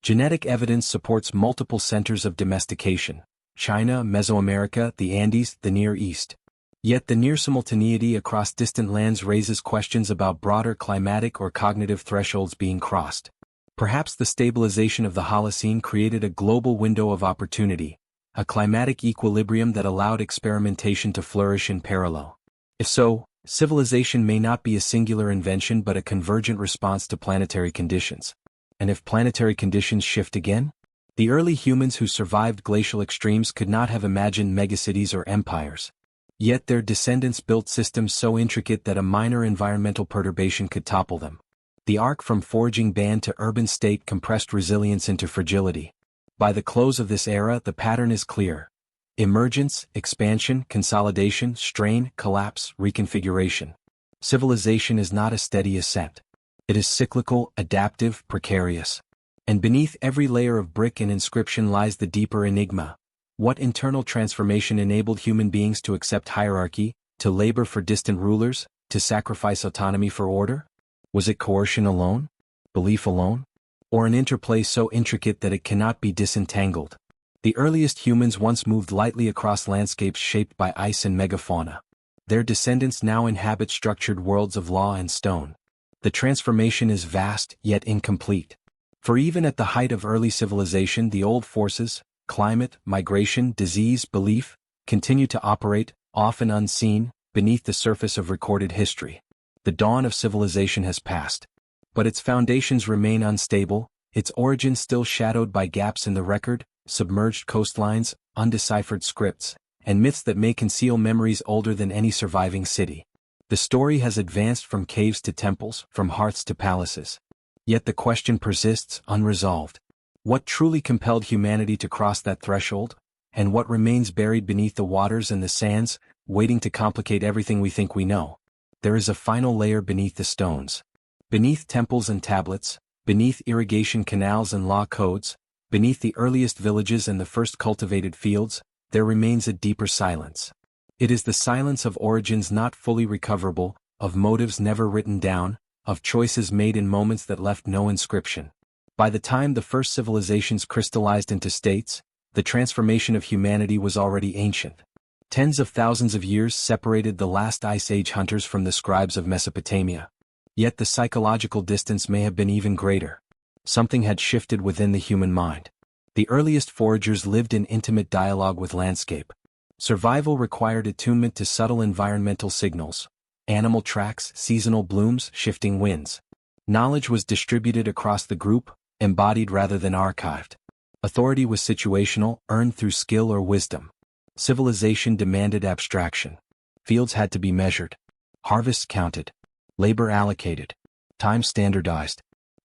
Genetic evidence supports multiple centers of domestication: China, Mesoamerica, the Andes, the Near East. Yet the near simultaneity across distant lands raises questions about broader climatic or cognitive thresholds being crossed. Perhaps the stabilization of the Holocene created a global window of opportunity, a climatic equilibrium that allowed experimentation to flourish in parallel. If so, civilization may not be a singular invention but a convergent response to planetary conditions. And if planetary conditions shift again? The early humans who survived glacial extremes could not have imagined megacities or empires. Yet their descendants built systems so intricate that a minor environmental perturbation could topple them. The arc from foraging band to urban state compressed resilience into fragility. By the close of this era, the pattern is clear: emergence, expansion, consolidation, strain, collapse, reconfiguration. Civilization is not a steady ascent. It is cyclical, adaptive, precarious. And beneath every layer of brick and inscription lies the deeper enigma. What internal transformation enabled human beings to accept hierarchy, to labor for distant rulers, to sacrifice autonomy for order? Was it coercion alone? Belief alone? Or an interplay so intricate that it cannot be disentangled? The earliest humans once moved lightly across landscapes shaped by ice and megafauna. Their descendants now inhabit structured worlds of law and stone. The transformation is vast, yet incomplete. For even at the height of early civilization, the old forces, climate, migration, disease, belief, continue to operate, often unseen, beneath the surface of recorded history. The dawn of civilization has passed. But its foundations remain unstable, its origins still shadowed by gaps in the record, submerged coastlines, undeciphered scripts, and myths that may conceal memories older than any surviving city. The story has advanced from caves to temples, from hearths to palaces. Yet the question persists, unresolved. What truly compelled humanity to cross that threshold? And what remains buried beneath the waters and the sands, waiting to complicate everything we think we know? There is a final layer beneath the stones. Beneath temples and tablets, beneath irrigation canals and law codes, beneath the earliest villages and the first cultivated fields, there remains a deeper silence. It is the silence of origins not fully recoverable, of motives never written down, of choices made in moments that left no inscription. By the time the first civilizations crystallized into states, the transformation of humanity was already ancient. Tens of thousands of years separated the last Ice Age hunters from the scribes of Mesopotamia. Yet the psychological distance may have been even greater. Something had shifted within the human mind. The earliest foragers lived in intimate dialogue with landscape. Survival required attunement to subtle environmental signals: animal tracks, seasonal blooms, shifting winds. Knowledge was distributed across the group, embodied rather than archived. Authority was situational, earned through skill or wisdom. Civilization demanded abstraction. Fields had to be measured. Harvests counted. Labor allocated. Time standardized.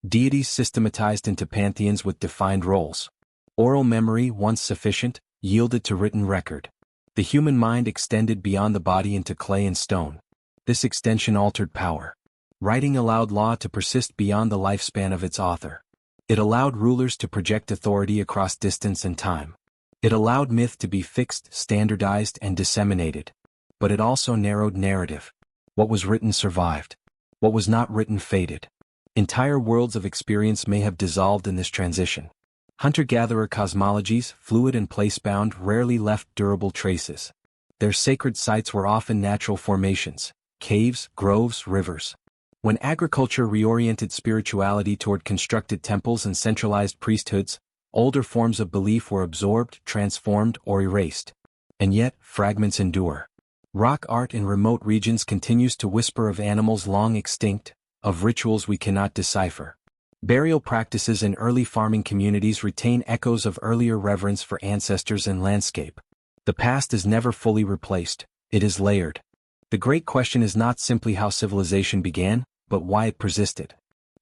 Deities systematized into pantheons with defined roles. Oral memory, once sufficient, yielded to written record. The human mind extended beyond the body into clay and stone. This extension altered power. Writing allowed law to persist beyond the lifespan of its author. It allowed rulers to project authority across distance and time. It allowed myth to be fixed, standardized, and disseminated. But it also narrowed narrative. What was written survived. What was not written faded. Entire worlds of experience may have dissolved in this transition. Hunter-gatherer cosmologies, fluid and place-bound, rarely left durable traces. Their sacred sites were often natural formations: caves, groves, rivers. When agriculture reoriented spirituality toward constructed temples and centralized priesthoods, older forms of belief were absorbed, transformed, or erased. And yet, fragments endure. Rock art in remote regions continues to whisper of animals long extinct, of rituals we cannot decipher. Burial practices in early farming communities retain echoes of earlier reverence for ancestors and landscape. The past is never fully replaced, it is layered. The great question is not simply how civilization began, but why it persisted.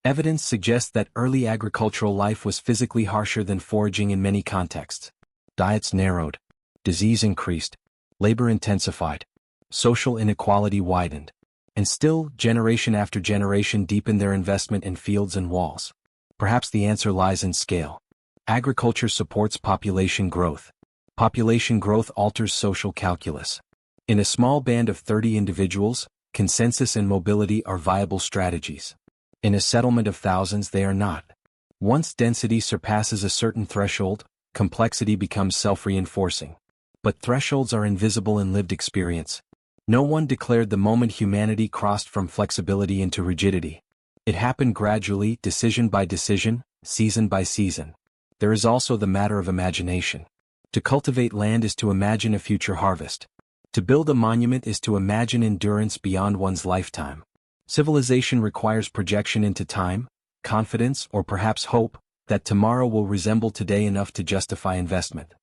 Evidence suggests that early agricultural life was physically harsher than foraging in many contexts. Diets narrowed, disease increased, labor intensified, social inequality widened, and still, generation after generation deepened their investment in fields and walls. Perhaps the answer lies in scale. Agriculture supports population growth. Population growth alters social calculus. In a small band of 30 individuals, consensus and mobility are viable strategies. In a settlement of thousands they are not. Once density surpasses a certain threshold, complexity becomes self-reinforcing. But thresholds are invisible in lived experience. No one declared the moment humanity crossed from flexibility into rigidity. It happened gradually, decision by decision, season by season. There is also the matter of imagination. To cultivate land is to imagine a future harvest. To build a monument is to imagine endurance beyond one's lifetime. Civilization requires projection into time, confidence, or perhaps hope, that tomorrow will resemble today enough to justify investment.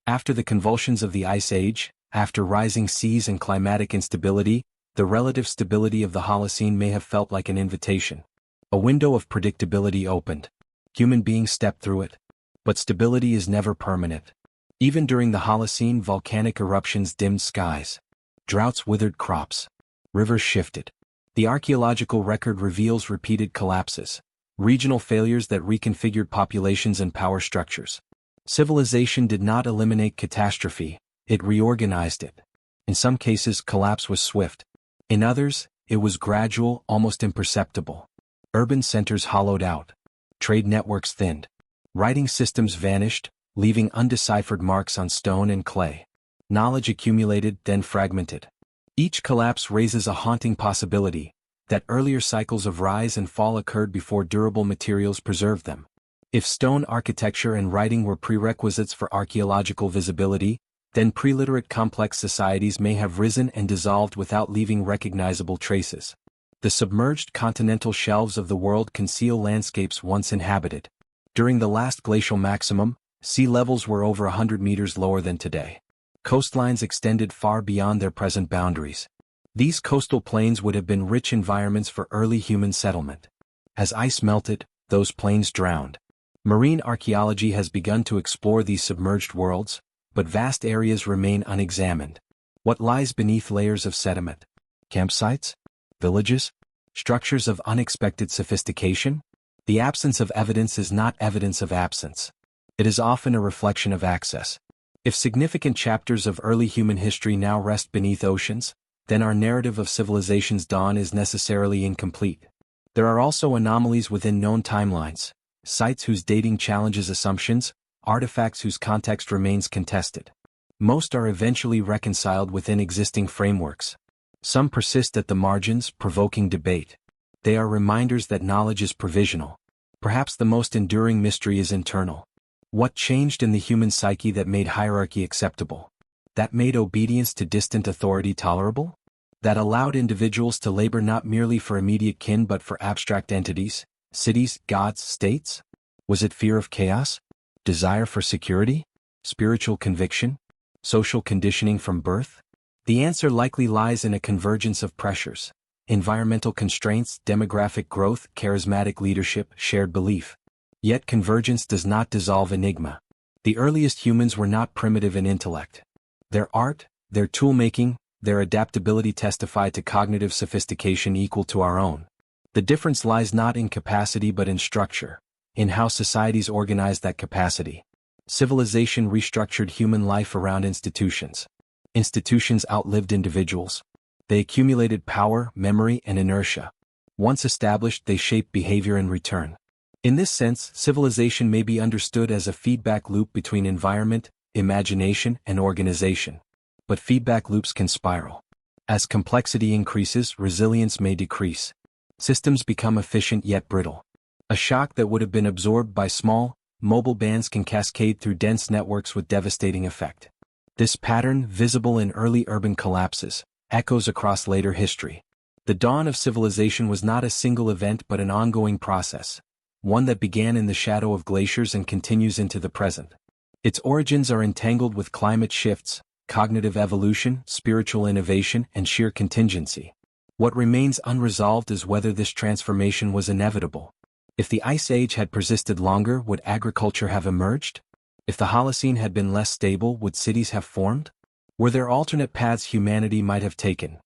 After the convulsions of the Ice Age, after rising seas and climatic instability, the relative stability of the Holocene may have felt like an invitation. A window of predictability opened. Human beings stepped through it. But stability is never permanent. Even during the Holocene, volcanic eruptions dimmed skies. Droughts withered crops. Rivers shifted. The archaeological record reveals repeated collapses, regional failures that reconfigured populations and power structures. Civilization did not eliminate catastrophe, it reorganized it. In some cases, collapse was swift. In others, it was gradual, almost imperceptible. Urban centers hollowed out. Trade networks thinned. Writing systems vanished, leaving undeciphered marks on stone and clay. Knowledge accumulated, then fragmented. Each collapse raises a haunting possibility, that earlier cycles of rise and fall occurred before durable materials preserved them. If stone architecture and writing were prerequisites for archaeological visibility, then preliterate complex societies may have risen and dissolved without leaving recognizable traces. The submerged continental shelves of the world conceal landscapes once inhabited. During the last glacial maximum, sea levels were over 100 meters lower than today. Coastlines extended far beyond their present boundaries. These coastal plains would have been rich environments for early human settlement. As ice melted, those plains drowned. Marine archaeology has begun to explore these submerged worlds, but vast areas remain unexamined. What lies beneath layers of sediment? Campsites? Villages? Structures of unexpected sophistication? The absence of evidence is not evidence of absence. It is often a reflection of access. If significant chapters of early human history now rest beneath oceans, then our narrative of civilization's dawn is necessarily incomplete. There are also anomalies within known timelines, sites whose dating challenges assumptions, artifacts whose context remains contested. Most are eventually reconciled within existing frameworks. Some persist at the margins, provoking debate. They are reminders that knowledge is provisional. Perhaps the most enduring mystery is internal. What changed in the human psyche that made hierarchy acceptable? That made obedience to distant authority tolerable? That allowed individuals to labor not merely for immediate kin but for abstract entities, cities, gods, states? Was it fear of chaos? Desire for security? Spiritual conviction? Social conditioning from birth? The answer likely lies in a convergence of pressures. Environmental constraints, demographic growth, charismatic leadership, shared belief. Yet convergence does not dissolve enigma. The earliest humans were not primitive in intellect. Their art, their tool-making, their adaptability testify to cognitive sophistication equal to our own. The difference lies not in capacity but in structure, in how societies organize that capacity. Civilization restructured human life around institutions. Institutions outlived individuals. They accumulated power, memory, and inertia. Once established, they shaped behavior in return. In this sense, civilization may be understood as a feedback loop between environment, imagination, and organization. But feedback loops can spiral. As complexity increases, resilience may decrease. Systems become efficient yet brittle. A shock that would have been absorbed by small, mobile bands can cascade through dense networks with devastating effect. This pattern, visible in early urban collapses, echoes across later history. The dawn of civilization was not a single event but an ongoing process, one that began in the shadow of glaciers and continues into the present. Its origins are entangled with climate shifts, cognitive evolution, spiritual innovation, and sheer contingency. What remains unresolved is whether this transformation was inevitable. If the Ice Age had persisted longer, would agriculture have emerged? If the Holocene had been less stable, would cities have formed? Were there alternate paths humanity might have taken?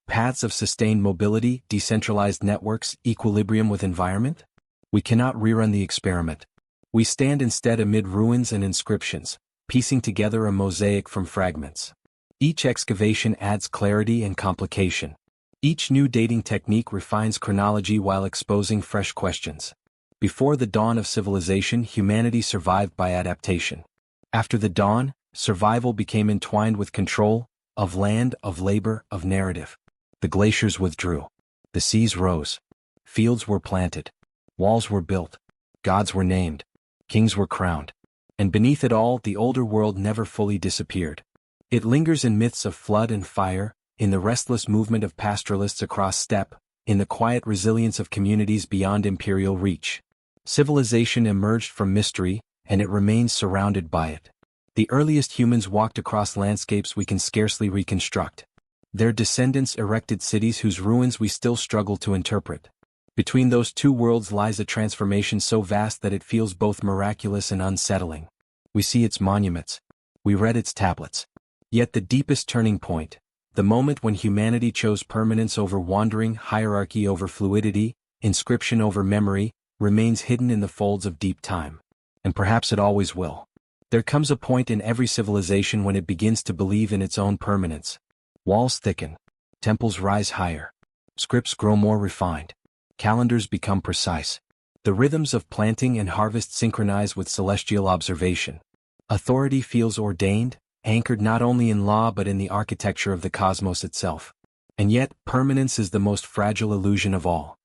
Paths of sustained mobility, decentralized networks, equilibrium with environment? We cannot rerun the experiment. We stand instead amid ruins and inscriptions, piecing together a mosaic from fragments. Each excavation adds clarity and complication. Each new dating technique refines chronology while exposing fresh questions. Before the dawn of civilization, humanity survived by adaptation. After the dawn, survival became entwined with control, of land, of labor, of narrative. The glaciers withdrew. The seas rose. Fields were planted. Walls were built. Gods were named. Kings were crowned. And beneath it all, the older world never fully disappeared. It lingers in myths of flood and fire, in the restless movement of pastoralists across steppe, in the quiet resilience of communities beyond imperial reach. Civilization emerged from mystery, and it remains surrounded by it. The earliest humans walked across landscapes we can scarcely reconstruct. Their descendants erected cities whose ruins we still struggle to interpret. Between those two worlds lies a transformation so vast that it feels both miraculous and unsettling. We see its monuments. We read its tablets. Yet the deepest turning point, the moment when humanity chose permanence over wandering, hierarchy over fluidity, inscription over memory, remains hidden in the folds of deep time. And perhaps it always will. There comes a point in every civilization when it begins to believe in its own permanence. Walls thicken. Temples rise higher. Scripts grow more refined. Calendars become precise. The rhythms of planting and harvest synchronize with celestial observation. Authority feels ordained, anchored not only in law but in the architecture of the cosmos itself. And yet, permanence is the most fragile illusion of all.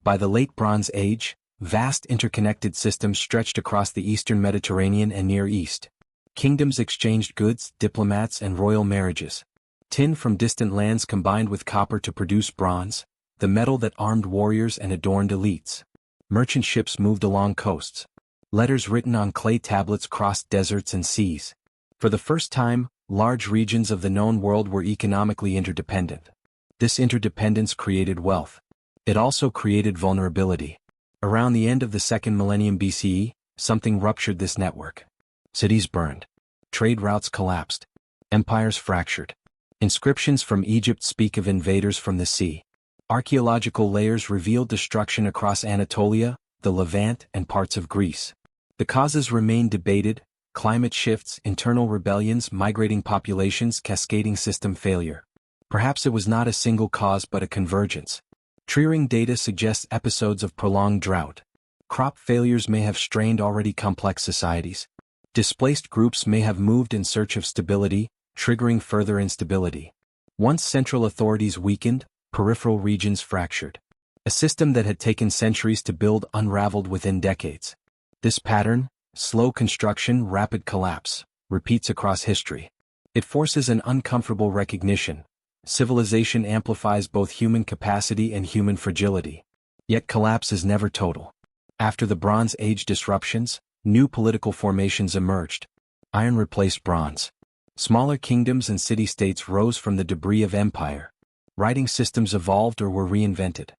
By the late Bronze Age, vast interconnected systems stretched across the eastern Mediterranean and Near East. Kingdoms exchanged goods, diplomats, and royal marriages. Tin from distant lands combined with copper to produce bronze, the metal that armed warriors and adorned elites. Merchant ships moved along coasts. Letters written on clay tablets crossed deserts and seas. For the first time, large regions of the known world were economically interdependent. This interdependence created wealth. It also created vulnerability. Around the end of the second millennium BCE, something ruptured this network. Cities burned. Trade routes collapsed. Empires fractured. Inscriptions from Egypt speak of invaders from the sea. Archaeological layers revealed destruction across Anatolia, the Levant, and parts of Greece. The causes remain debated: climate shifts, internal rebellions, migrating populations, cascading system failure. Perhaps it was not a single cause but a convergence. Treering data suggests episodes of prolonged drought. Crop failures may have strained already complex societies. Displaced groups may have moved in search of stability, triggering further instability. Once central authorities weakened, peripheral regions fractured. A system that had taken centuries to build unraveled within decades. This pattern, slow construction, rapid collapse, repeats across history. It forces an uncomfortable recognition. Civilization amplifies both human capacity and human fragility. Yet collapse is never total. After the Bronze Age disruptions, new political formations emerged. Iron replaced bronze. Smaller kingdoms and city-states rose from the debris of empire. Writing systems evolved or were reinvented.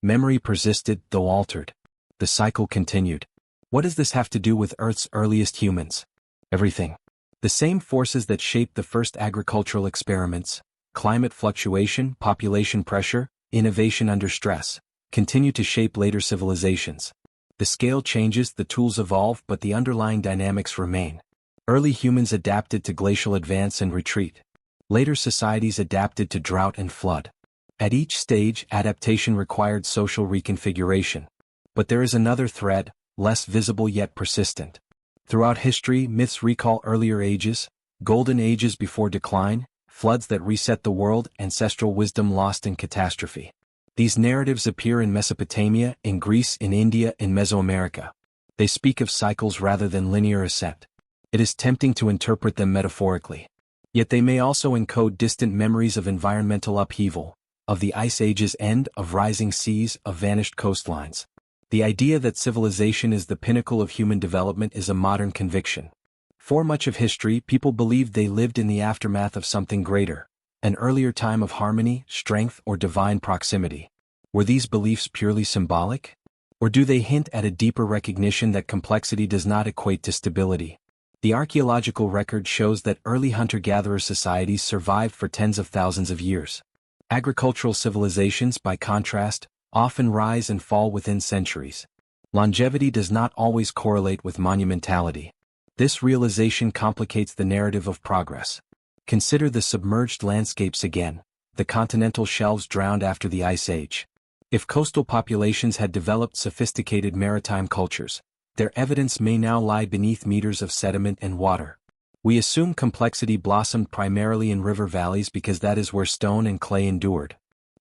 Memory persisted, though altered. The cycle continued. What does this have to do with Earth's earliest humans? Everything. The same forces that shaped the first agricultural experiments, climate fluctuation, population pressure, innovation under stress, continue to shape later civilizations. The scale changes, the tools evolve, but the underlying dynamics remain. Early humans adapted to glacial advance and retreat. Later societies adapted to drought and flood. At each stage, adaptation required social reconfiguration. But there is another thread, less visible yet persistent. Throughout history, myths recall earlier ages, golden ages before decline, floods that reset the world, ancestral wisdom lost in catastrophe. These narratives appear in Mesopotamia, in Greece, in India, in Mesoamerica. They speak of cycles rather than linear ascent. It is tempting to interpret them metaphorically. Yet they may also encode distant memories of environmental upheaval, of the Ice Age's end, of rising seas, of vanished coastlines. The idea that civilization is the pinnacle of human development is a modern conviction. For much of history, people believed they lived in the aftermath of something greater, an earlier time of harmony, strength, or divine proximity. Were these beliefs purely symbolic? Or do they hint at a deeper recognition that complexity does not equate to stability? The archaeological record shows that early hunter-gatherer societies survived for tens of thousands of years. Agricultural civilizations, by contrast, often rise and fall within centuries. Longevity does not always correlate with monumentality. This realization complicates the narrative of progress. Consider the submerged landscapes again, the continental shelves drowned after the Ice Age. If coastal populations had developed sophisticated maritime cultures, their evidence may now lie beneath meters of sediment and water. We assume complexity blossomed primarily in river valleys because that is where stone and clay endured.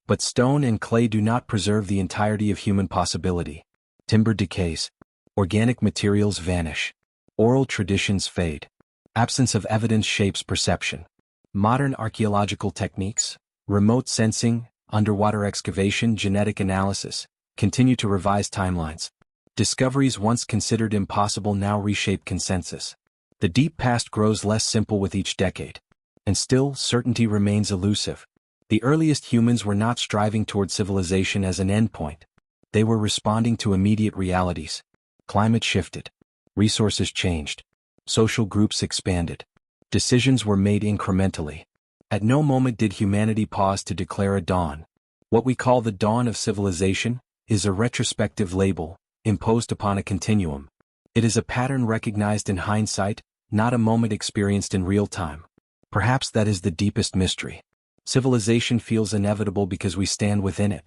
But stone and clay do not preserve the entirety of human possibility. Timber decays. Organic materials vanish. Oral traditions fade. Absence of evidence shapes perception. Modern archaeological techniques, remote sensing, underwater excavation, genetic analysis, continue to revise timelines. Discoveries once considered impossible now reshape consensus. The deep past grows less simple with each decade. And still, certainty remains elusive. The earliest humans were not striving toward civilization as an endpoint. They were responding to immediate realities. Climate shifted. Resources changed. Social groups expanded. Decisions were made incrementally. At no moment did humanity pause to declare a dawn. What we call the dawn of civilization is a retrospective label, imposed upon a continuum. It is a pattern recognized in hindsight, not a moment experienced in real time. Perhaps that is the deepest mystery. Civilization feels inevitable because we stand within it.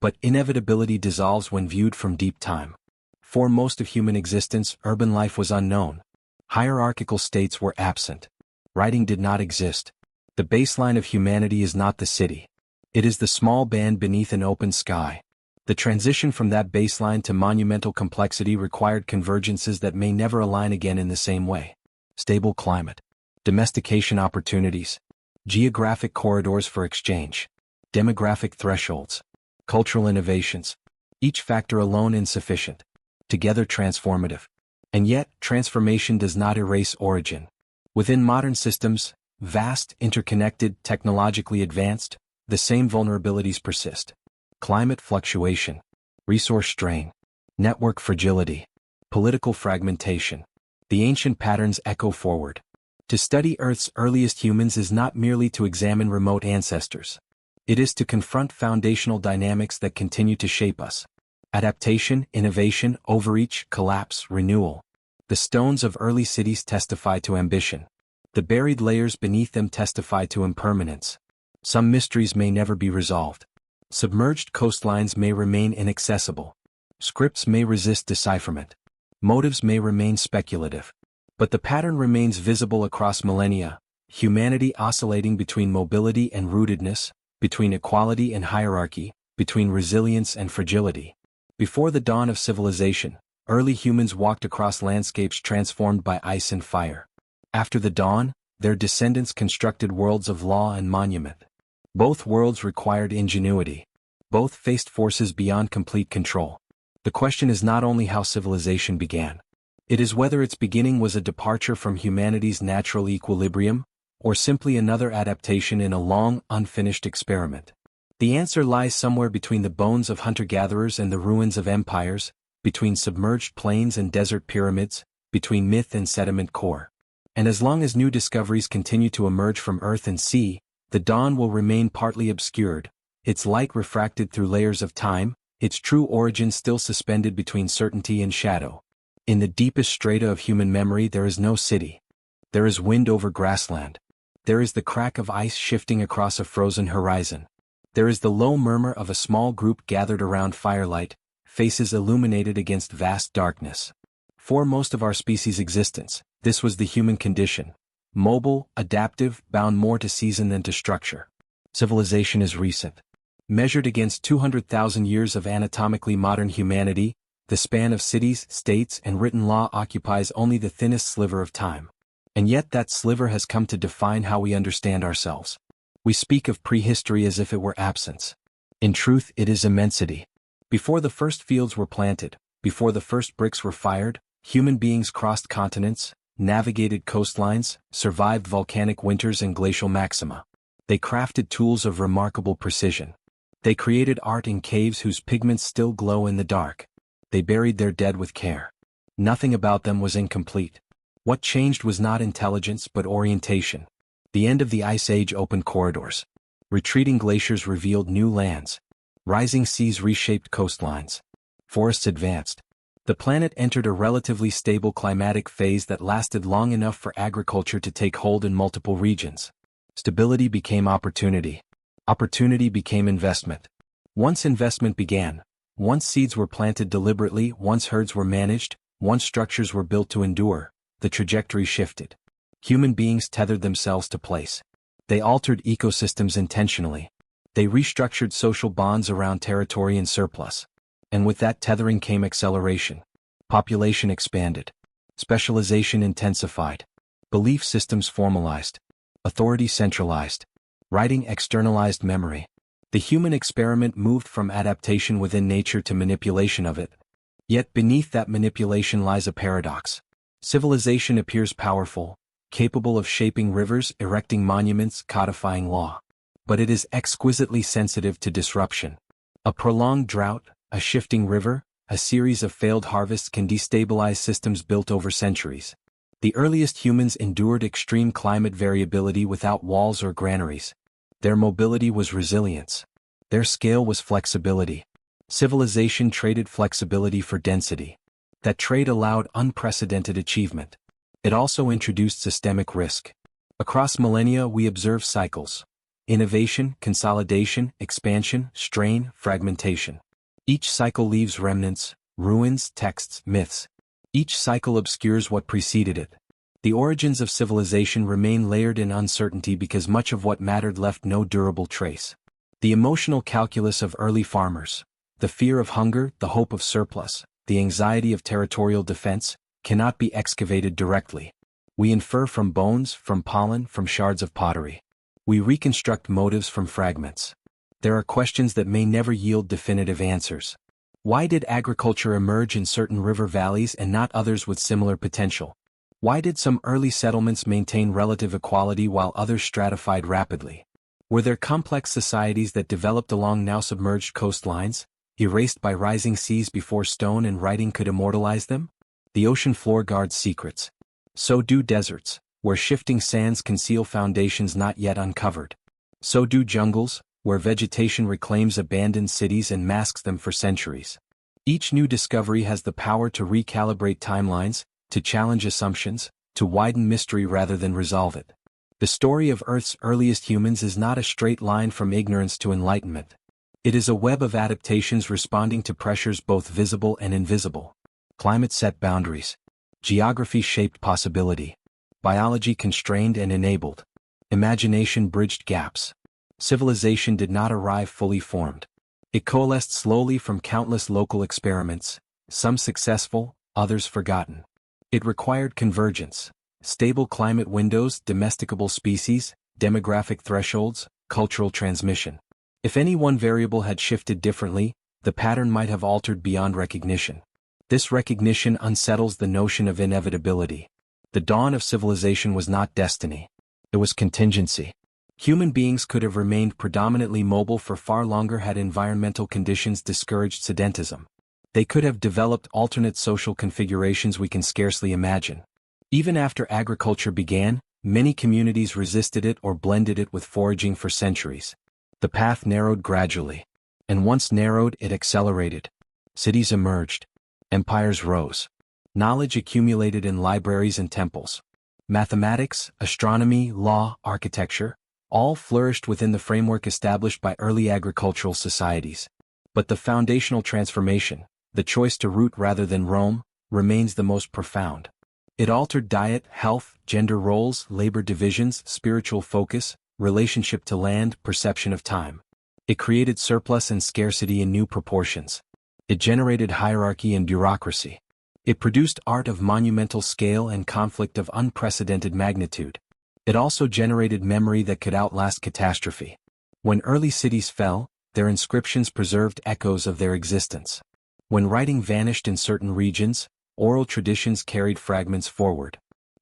But inevitability dissolves when viewed from deep time. For most of human existence, urban life was unknown. Hierarchical states were absent. Writing did not exist. The baseline of humanity is not the city. It is the small band beneath an open sky. The transition from that baseline to monumental complexity required convergences that may never align again in the same way. Stable climate. Domestication opportunities. Geographic corridors for exchange. Demographic thresholds. Cultural innovations. Each factor alone insufficient. Together transformative. And yet, transformation does not erase origin. Within modern systems, vast, interconnected, technologically advanced, the same vulnerabilities persist. Climate fluctuation. Resource strain. Network fragility. Political fragmentation. The ancient patterns echo forward. To study Earth's earliest humans is not merely to examine remote ancestors. It is to confront foundational dynamics that continue to shape us. Adaptation, innovation, overreach, collapse, renewal. The stones of early cities testify to ambition. The buried layers beneath them testify to impermanence. Some mysteries may never be resolved. Submerged coastlines may remain inaccessible. Scripts may resist decipherment. Motives may remain speculative. But the pattern remains visible across millennia, humanity oscillating between mobility and rootedness, between equality and hierarchy, between resilience and fragility. Before the dawn of civilization, early humans walked across landscapes transformed by ice and fire. After the dawn, their descendants constructed worlds of law and monument. Both worlds required ingenuity. Both faced forces beyond complete control. The question is not only how civilization began. It is whether its beginning was a departure from humanity's natural equilibrium, or simply another adaptation in a long, unfinished experiment. The answer lies somewhere between the bones of hunter-gatherers and the ruins of empires, between submerged plains and desert pyramids, between myth and sediment core. And as long as new discoveries continue to emerge from earth and sea, the dawn will remain partly obscured, its light refracted through layers of time, its true origin still suspended between certainty and shadow. In the deepest strata of human memory there is no city. There is wind over grassland. There is the crack of ice shifting across a frozen horizon. There is the low murmur of a small group gathered around firelight, faces illuminated against vast darkness. For most of our species' existence, this was the human condition. Mobile, adaptive, bound more to season than to structure. Civilization is recent. Measured against 200,000 years of anatomically modern humanity, the span of cities, states, and written law occupies only the thinnest sliver of time. And yet that sliver has come to define how we understand ourselves. We speak of prehistory as if it were absence. In truth, it is immensity. Before the first fields were planted, before the first bricks were fired, human beings crossed continents, navigated coastlines, survived volcanic winters and glacial maxima. They crafted tools of remarkable precision. They created art in caves whose pigments still glow in the dark. They buried their dead with care. Nothing about them was incomplete. What changed was not intelligence but orientation. The end of the Ice Age opened corridors. Retreating glaciers revealed new lands. Rising seas reshaped coastlines. Forests advanced. The planet entered a relatively stable climatic phase that lasted long enough for agriculture to take hold in multiple regions. Stability became opportunity. Opportunity became investment. Once investment began, once seeds were planted deliberately, once herds were managed, once structures were built to endure, the trajectory shifted. Human beings tethered themselves to place. They altered ecosystems intentionally. They restructured social bonds around territory and surplus. And with that tethering came acceleration. Population expanded. Specialization intensified. Belief systems formalized. Authority centralized. Writing externalized memory. The human experiment moved from adaptation within nature to manipulation of it. Yet beneath that manipulation lies a paradox. Civilization appears powerful, capable of shaping rivers, erecting monuments, codifying law. But it is exquisitely sensitive to disruption. A prolonged drought, a shifting river, a series of failed harvests can destabilize systems built over centuries. The earliest humans endured extreme climate variability without walls or granaries. Their mobility was resilience. Their scale was flexibility. Civilization traded flexibility for density. That trade allowed unprecedented achievement. It also introduced systemic risk. Across millennia we observe cycles. Innovation, consolidation, expansion, strain, fragmentation. Each cycle leaves remnants, ruins, texts, myths. Each cycle obscures what preceded it. The origins of civilization remain layered in uncertainty because much of what mattered left no durable trace. The emotional calculus of early farmers, the fear of hunger, the hope of surplus, the anxiety of territorial defense, cannot be excavated directly. We infer from bones, from pollen, from shards of pottery. We reconstruct motives from fragments. There are questions that may never yield definitive answers. Why did agriculture emerge in certain river valleys and not others with similar potential? Why did some early settlements maintain relative equality while others stratified rapidly? Were there complex societies that developed along now submerged coastlines, erased by rising seas before stone and writing could immortalize them? The ocean floor guards secrets. So do deserts, where shifting sands conceal foundations not yet uncovered. So do jungles, where vegetation reclaims abandoned cities and masks them for centuries. Each new discovery has the power to recalibrate timelines, to challenge assumptions, to widen mystery rather than resolve it. The story of Earth's earliest humans is not a straight line from ignorance to enlightenment. It is a web of adaptations responding to pressures both visible and invisible. Climate set boundaries. Geography shaped possibility. Biology constrained and enabled. Imagination bridged gaps. Civilization did not arrive fully formed. It coalesced slowly from countless local experiments, some successful, others forgotten. It required convergence, stable climate windows, domesticable species, demographic thresholds, cultural transmission. If any one variable had shifted differently, the pattern might have altered beyond recognition. This recognition unsettles the notion of inevitability. The dawn of civilization was not destiny. It was contingency. Human beings could have remained predominantly mobile for far longer had environmental conditions discouraged sedentism. They could have developed alternate social configurations we can scarcely imagine. Even after agriculture began, many communities resisted it or blended it with foraging for centuries. The path narrowed gradually. And once narrowed, it accelerated. Cities emerged. Empires rose. Knowledge accumulated in libraries and temples. Mathematics, astronomy, law, architecture, all flourished within the framework established by early agricultural societies. But the foundational transformation, the choice to root rather than roam, remains the most profound. It altered diet, health, gender roles, labor divisions, spiritual focus, relationship to land, perception of time. It created surplus and scarcity in new proportions. It generated hierarchy and bureaucracy. It produced art of monumental scale and conflict of unprecedented magnitude. It also generated memory that could outlast catastrophe. When early cities fell, their inscriptions preserved echoes of their existence. When writing vanished in certain regions, oral traditions carried fragments forward.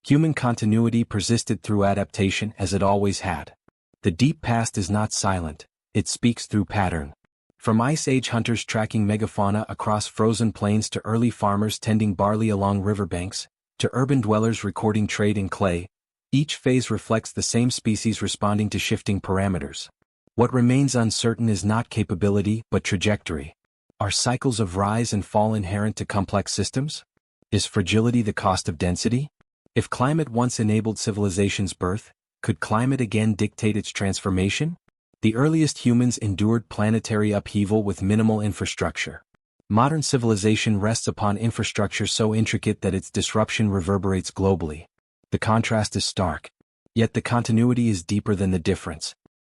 Human continuity persisted through adaptation as it always had. The deep past is not silent, it speaks through pattern. From Ice Age hunters tracking megafauna across frozen plains to early farmers tending barley along riverbanks, to urban dwellers recording trade in clay, each phase reflects the same species responding to shifting parameters. What remains uncertain is not capability but trajectory. Are cycles of rise and fall inherent to complex systems? Is fragility the cost of density? If climate once enabled civilization's birth, could climate again dictate its transformation? The earliest humans endured planetary upheaval with minimal infrastructure. Modern civilization rests upon infrastructure so intricate that its disruption reverberates globally. The contrast is stark, yet the continuity is deeper than the difference.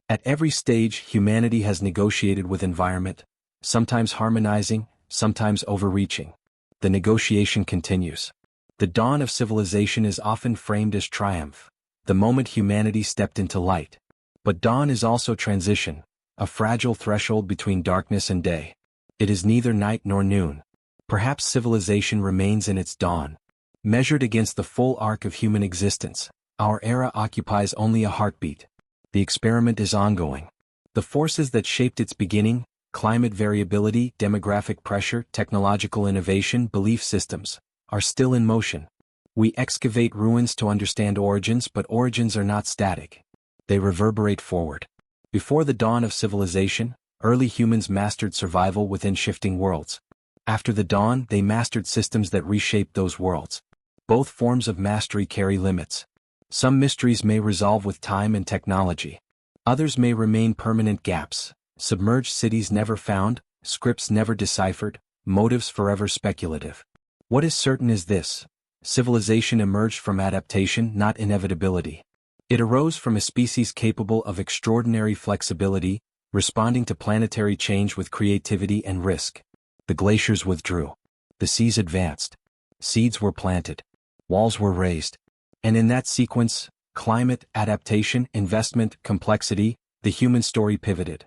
At every stage, humanity has negotiated with environment, sometimes harmonizing, sometimes overreaching. The negotiation continues. The dawn of civilization is often framed as triumph, the moment humanity stepped into light. But dawn is also transition, a fragile threshold between darkness and day. It is neither night nor noon. Perhaps civilization remains in its dawn. Measured against the full arc of human existence, our era occupies only a heartbeat. The experiment is ongoing. The forces that shaped its beginning, climate variability, demographic pressure, technological innovation, belief systems, are still in motion. We excavate ruins to understand origins, but origins are not static. They reverberate forward. Before the dawn of civilization, early humans mastered survival within shifting worlds. After the dawn, they mastered systems that reshaped those worlds. Both forms of mastery carry limits. Some mysteries may resolve with time and technology. Others may remain permanent gaps, submerged cities never found, scripts never deciphered, motives forever speculative. What is certain is this: civilization emerged from adaptation, not inevitability. It arose from a species capable of extraordinary flexibility, responding to planetary change with creativity and risk. The glaciers withdrew. The seas advanced. Seeds were planted. Walls were raised. And in that sequence, climate, adaptation, investment, complexity, the human story pivoted.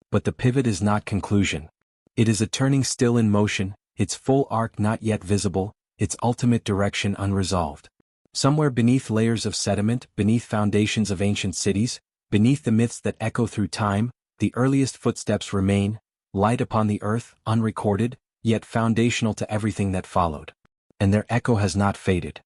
But the pivot is not conclusion. It is a turning still in motion, its full arc not yet visible, its ultimate direction unresolved. Somewhere beneath layers of sediment, beneath foundations of ancient cities, beneath the myths that echo through time, the earliest footsteps remain, light upon the earth, unrecorded, yet foundational to everything that followed. And their echo has not faded.